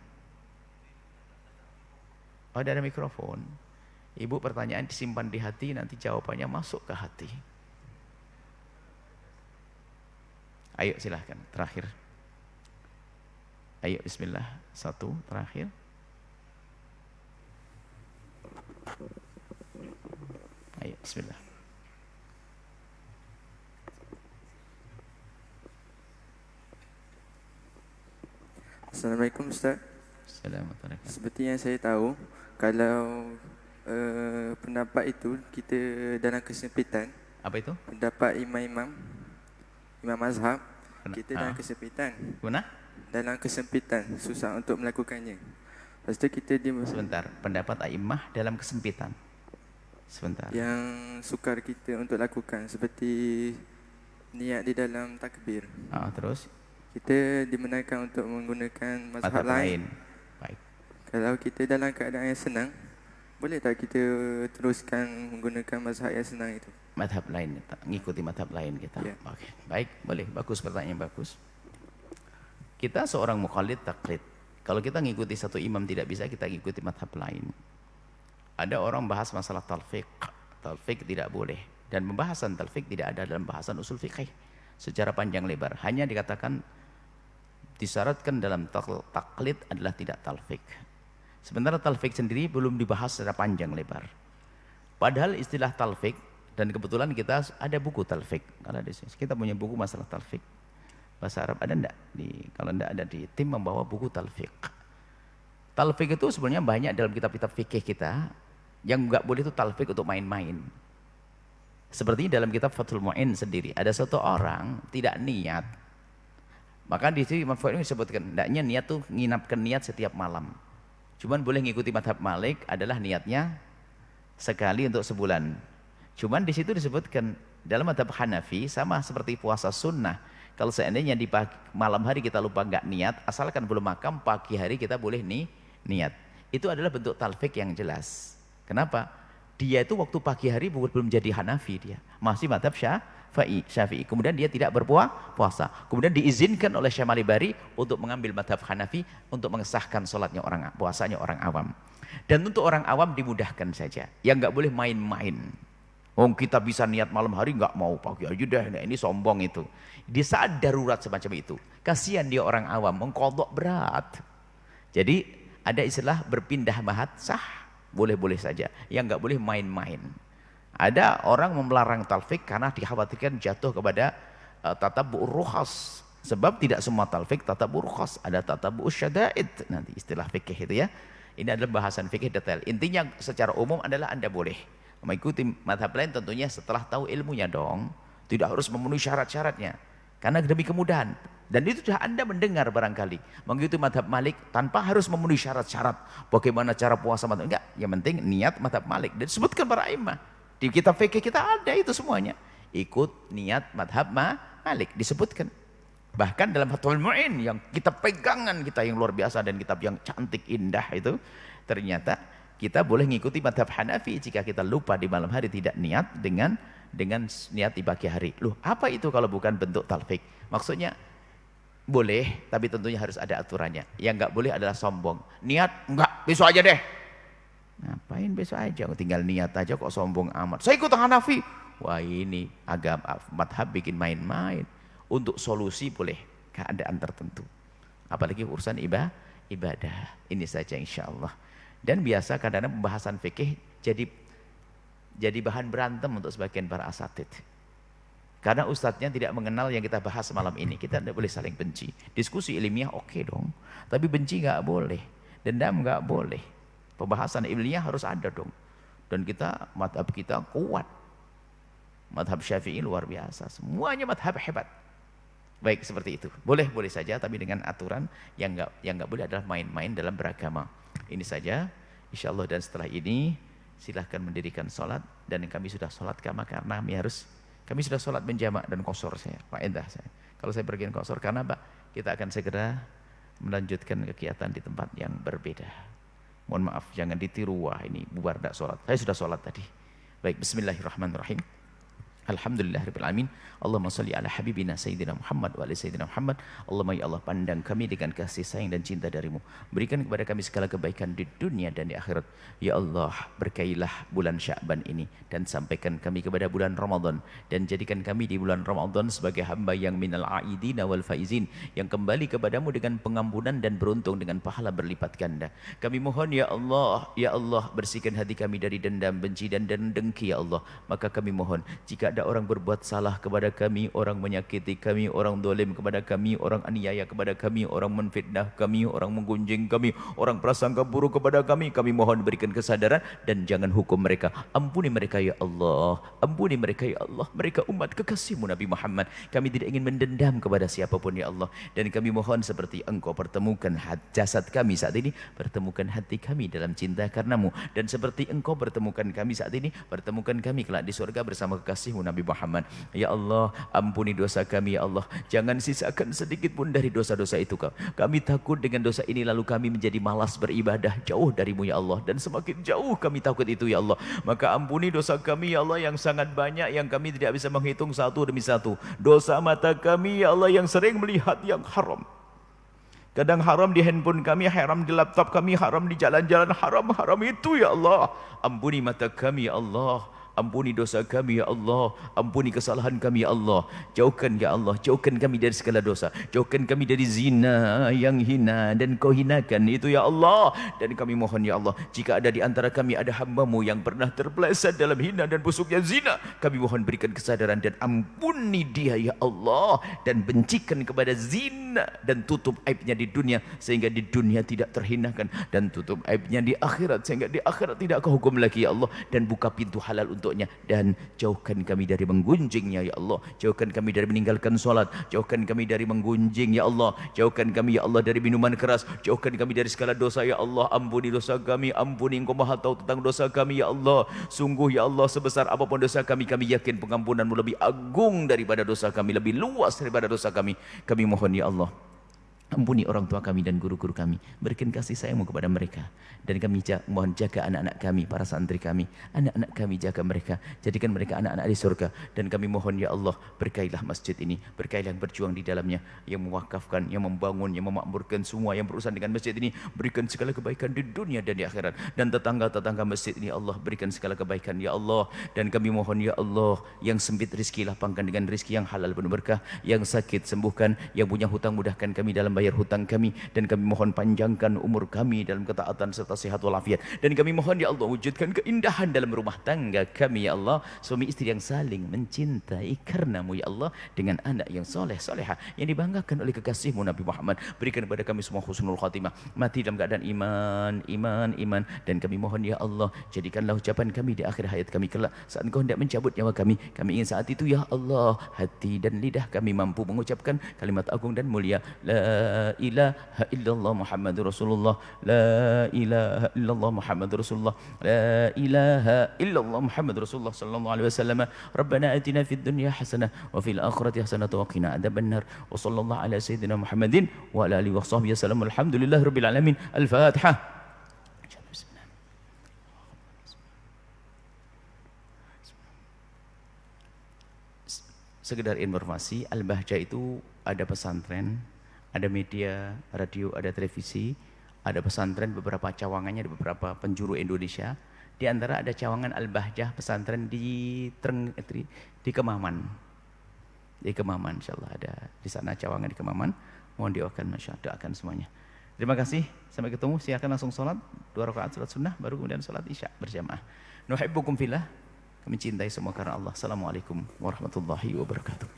Oh, ada mikrofon. Ibu pertanyaan disimpan di hati, nanti jawabannya masuk ke hati. Ayo silahkan, terakhir. Ayo bismillah, satu, terakhir. Ayo bismillah. Assalamualaikum Ustaz. Assalamualaikum. Seperti yang saya tahu, kalau pendapat itu kita dalam kesempitan. Apa itu? Pendapat imam mazhab kita dalam kesempitan. Mana? Dalam kesempitan susah untuk melakukannya. Lepas tu kita sebentar, pendapat a'immah dalam kesempitan. Sebentar. Yang sukar kita untuk lakukan seperti niat di dalam takbir. Terus kita dibenarkan untuk menggunakan mazhab lain. Baik. Kalau kita dalam keadaan yang senang, boleh tak kita teruskan menggunakan mazhab yang senang itu? Mazhab lain, ngikuti mazhab lain kita. Ya. Oke, baik, boleh, bagus, pertanyaan bagus. Kita seorang mukallid taklid. Kalau kita ngikuti satu imam tidak bisa, kita ngikuti mazhab lain. Ada orang bahas masalah talfiq. Talfiq tidak boleh. Dan pembahasan talfiq tidak ada dalam bahasan usul fiqih secara panjang lebar. Hanya dikatakan disyaratkan dalam taklid adalah tidak talfiq. Sementara talfiq sendiri belum dibahas secara panjang lebar. Padahal istilah talfiq, dan kebetulan kita ada buku talfiq. Kalau kita punya buku masalah talfiq. Bahasa Arab ada enggak? Kalau enggak ada di tim membawa buku talfiq. Talfiq itu sebenarnya banyak dalam kitab-kitab fikih kita. Yang enggak boleh itu talfiq untuk main-main. Seperti dalam kitab Fathul Mu'in sendiri. Ada satu orang tidak niat. Maka di sini Imam Fuad disebutkan, hendaknya niat tuh nginapkan niat setiap malam. Cuman boleh ngikuti madhab Malik adalah niatnya sekali untuk sebulan. Cuman di situ disebutkan dalam madhab Hanafi sama seperti puasa sunnah. Kalau seandainya di malam hari kita lupa nggak niat, asalkan belum makan, pagi hari kita boleh niat. Itu adalah bentuk talfik yang jelas. Kenapa? Dia itu waktu pagi hari belum jadi Hanafi dia. Masih madhab Syafi'i. Kemudian dia tidak berpuasa. Kemudian diizinkan oleh Syekh Malibari untuk mengambil madhab Hanafi untuk mengesahkan sholatnya puasanya orang awam. Dan untuk orang awam dimudahkan saja. Yang nggak boleh main-main. Oh, kita bisa niat malam hari, nggak mau pagi aja deh. Nah, ini sombong itu. Di saat darurat semacam itu, kasihan dia orang awam, mengkodok berat. Jadi ada istilah berpindah mahad sah, boleh-boleh saja. Yang nggak boleh main-main. Ada orang melarang talfik karena dikhawatirkan jatuh kepada tatabu' rukhas. Sebab tidak semua talfik tatabu' rukhas, ada tatabu' syada'id. Nanti istilah fikih itu ya. Ini adalah bahasan fikih detail. Intinya secara umum adalah Anda boleh mengikuti mazhab lain, tentunya setelah tahu ilmunya dong. Tidak harus memenuhi syarat-syaratnya. Karena demi kemudahan. Dan itu sudah Anda mendengar barangkali. Mengikuti mazhab Malik tanpa harus memenuhi syarat-syarat. Bagaimana cara puasa mazhab. Enggak, yang penting niat mazhab Malik. Dan disebutkan para imam. Di kitab fikih kita ada itu semuanya. Ikut niat mazhab Malik. Disebutkan. Bahkan dalam Fathul Mu'in yang kitab pegangan kita yang luar biasa dan kitab yang cantik indah itu, ternyata kita boleh mengikuti mazhab Hanafi jika kita lupa di malam hari tidak niat dengan niat di pagi hari. Loh, apa itu kalau bukan bentuk talfik? Maksudnya boleh, tapi tentunya harus ada aturannya. Yang enggak boleh adalah sombong. Niat enggak, besok aja deh. Ngapain besok aja? Tinggal niat aja kok sombong amat. Saya ikut Hanafi. Wah, ini agama mazhab bikin main-main. Untuk solusi boleh keadaan tertentu. Apalagi urusan ibadah. Ini saja insyaallah. Dan biasa kadang-kadang pembahasan fikih jadi bahan berantem untuk sebagian para asatid. Karena ustadznya tidak mengenal yang kita bahas malam ini. Kita tidak boleh saling benci. Diskusi ilmiah oke dong. Tapi benci nggak boleh. Dendam nggak boleh. Pembahasan ilmiah harus ada dong. Dan kita, madhab kita kuat. Madhab Syafi'i luar biasa. Semuanya madhab hebat. Baik, seperti itu. Boleh saja, tapi dengan aturan yang nggak boleh adalah main-main dalam beragama. Ini saja, insya Allah. Dan setelah ini silahkan mendirikan sholat. Dan kami sudah sholat karena kami sudah sholat menjamak dan qashar saya, faedah saya. Kalau saya bagian qashar karena Pak, kita akan segera melanjutkan kegiatan di tempat yang berbeda. Mohon maaf, jangan ditiru, wah ini bubar tidak sholat. Saya sudah sholat tadi. Baik, bismillahirrahmanirrahim. Alhamdulillahirabbil alamin. Allahumma shalli ala habibina sayyidina Muhammad wa ala sayyidina Muhammad. Allahumma ya Allah, pandang kami dengan kasih sayang dan cinta darimu. Berikan kepada kami segala kebaikan di dunia dan di akhirat. Ya Allah, berkailah bulan Sya'ban ini dan sampaikan kami kepada bulan Ramadan, dan jadikan kami di bulan Ramadan sebagai hamba yang minal aidina wal faizin, yang kembali kepadamu dengan pengampunan dan beruntung dengan pahala berlipat ganda. Kami mohon ya Allah, bersihkan hati kami dari dendam, benci dan dengki ya Allah. Maka kami mohon, jika ada orang berbuat salah kepada kami, orang menyakiti kami, orang zalim kepada kami, orang aniaya kepada kami, orang menfitnah kami, orang menggunjing kami, orang prasangka buruk kepada kami mohon berikan kesadaran dan jangan hukum mereka. Ampuni mereka ya Allah, ampuni mereka ya Allah. Mereka umat kekasihmu Nabi Muhammad. Kami tidak ingin mendendam kepada siapapun ya Allah. Dan kami mohon seperti Engkau pertemukan jasad kami saat ini, pertemukan hati kami dalam cinta karenamu. Dan seperti Engkau pertemukan kami saat ini, pertemukan kami kelak di surga bersama kekasihmu Nabi Muhammad. Ya Allah, ampuni dosa kami ya Allah. Jangan sisakan sedikit pun dari dosa-dosa itu. Kami takut dengan dosa ini lalu kami menjadi malas beribadah jauh darimu ya Allah. Dan semakin jauh kami takut itu ya Allah. Maka ampuni dosa kami ya Allah yang sangat banyak, yang kami tidak bisa menghitung satu demi satu. Dosa mata kami ya Allah yang sering melihat yang haram. Kadang haram di handphone kami, haram di laptop kami, haram di jalan-jalan, haram itu ya Allah. Ampuni mata kami ya Allah. Ampuni dosa kami ya Allah. Ampuni kesalahan kami ya Allah. Jauhkan ya Allah, jauhkan kami dari segala dosa. Jauhkan kami dari zina yang hina dan kau hinakan itu ya Allah. Dan kami mohon ya Allah, jika ada di antara kami ada hamba-Mu yang pernah terpeleset dalam hina dan busuknya zina, kami mohon berikan kesadaran dan ampuni dia ya Allah. Dan bencikan kepada zina dan tutup aibnya di dunia sehingga di dunia tidak terhinakan, dan tutup aibnya di akhirat sehingga di akhirat tidak kau hukum lagi ya Allah. Dan buka pintu halal untuknya. Dan jauhkan kami dari menggunjingnya ya Allah. Jauhkan kami dari meninggalkan solat. Jauhkan kami dari menggunjing ya Allah. Jauhkan kami ya Allah dari minuman keras. Jauhkan kami dari segala dosa ya Allah. Ampuni dosa kami. Ampuni, Engkau Maha tahu tentang dosa kami ya Allah. Sungguh ya Allah, sebesar apapun dosa kami, kami yakin pengampunan-Mu lebih agung daripada dosa kami, lebih luas daripada dosa kami. Kami mohon ya Allah, Ampuni orang tua kami dan guru-guru kami. Berikan kasih sayang-Mu kepada mereka. Dan kami mohon jaga anak-anak kami, para santri kami. Anak-anak kami jaga mereka. Jadikan mereka anak-anak di surga. Dan kami mohon ya Allah, berkailah masjid ini. Berkailah yang berjuang di dalamnya. Yang mewakafkan, yang membangun, yang memakmurkan semua yang berurusan dengan masjid ini. Berikan segala kebaikan di dunia dan di akhirat. Dan tetangga-tetangga masjid ini Allah berikan segala kebaikan ya Allah. Dan kami mohon ya Allah, yang sempit rizki lapangkan dengan rizki yang halal penuh berkah. Yang sakit sembuhkan. Yang punya hutang mudahkan kami dalam bayar hutang kami. Dan kami mohon panjangkan umur kami dalam ketaatan serta sehat walafiat. Dan kami mohon ya Allah, wujudkan keindahan dalam rumah tangga kami ya Allah. Suami istri yang saling mencintai karena-Mu ya Allah. Dengan anak yang soleh soleha yang dibanggakan oleh kekasih-Mu Nabi Muhammad. Berikan kepada kami semua husnul khatimah, mati dalam keadaan iman. Dan kami mohon ya Allah, jadikanlah ucapan kami di akhir hayat kami kelak saat Engkau hendak mencabut nyawa kami. Kami ingin saat itu ya Allah, hati dan lidah kami mampu mengucapkan kalimat agung dan mulia, la ilaha illallah Muhammadur Rasulullah, la ilaha illallah Muhammadur Rasulullah, la ilaha illallah Muhammadur Rasulullah sallallahu alaihi wasallam. Rabbana atina fid dunya hasanah wa fil akhirati hasanah wa qina adzabannar. Wa sallallahu ala sayyidina Muhammadin wa ala alihi wa sahbihi wasallam. Alhamdulillahirabbil alamin. Al-Fatihah. Sekedar informasi, Al-Bahjah itu ada pesantren, ada media, radio, ada televisi, ada pesantren, beberapa cawangannya di beberapa penjuru Indonesia. Di antara ada cawangan Al-Bahjah pesantren di Kemaman. Di Kemaman, insyaallah ada di sana cawangan di Kemaman. Mohon doakan, doakan semuanya. Terima kasih, sampai ketemu. Silakan langsung sholat 2 rakaat sholat sunnah, baru kemudian sholat isya berjamaah. Nuhibbukum fillah. Kami cintai semua karena Allah. Assalamualaikum warahmatullahi wabarakatuh.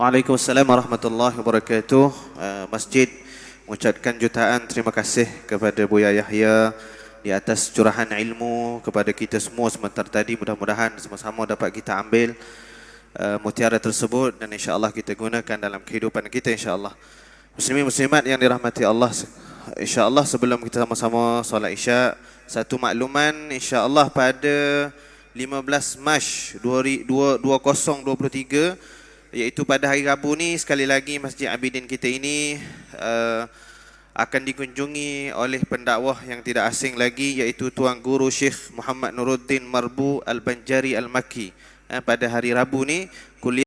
Waalaikumsalam warahmatullahi wabarakatuh. Masjid mengucapkan jutaan terima kasih kepada Buya Yahya di atas curahan ilmu kepada kita semua sebentar tadi. Mudah-mudahan sama-sama dapat kita ambil mutiara tersebut dan insya-Allah kita gunakan dalam kehidupan kita insya-Allah. Muslimin muslimat yang dirahmati Allah, insya-Allah sebelum kita sama-sama solat Isya, satu makluman, insya-Allah pada 15 Mac 2023, iaitu pada hari Rabu ni, sekali lagi Masjid Abidin kita ini akan dikunjungi oleh pendakwah yang tidak asing lagi, iaitu Tuan Guru Syekh Muhammad Nuruddin Marbu Al-Banjari Al-Makki. Pada hari Rabu ni kuliah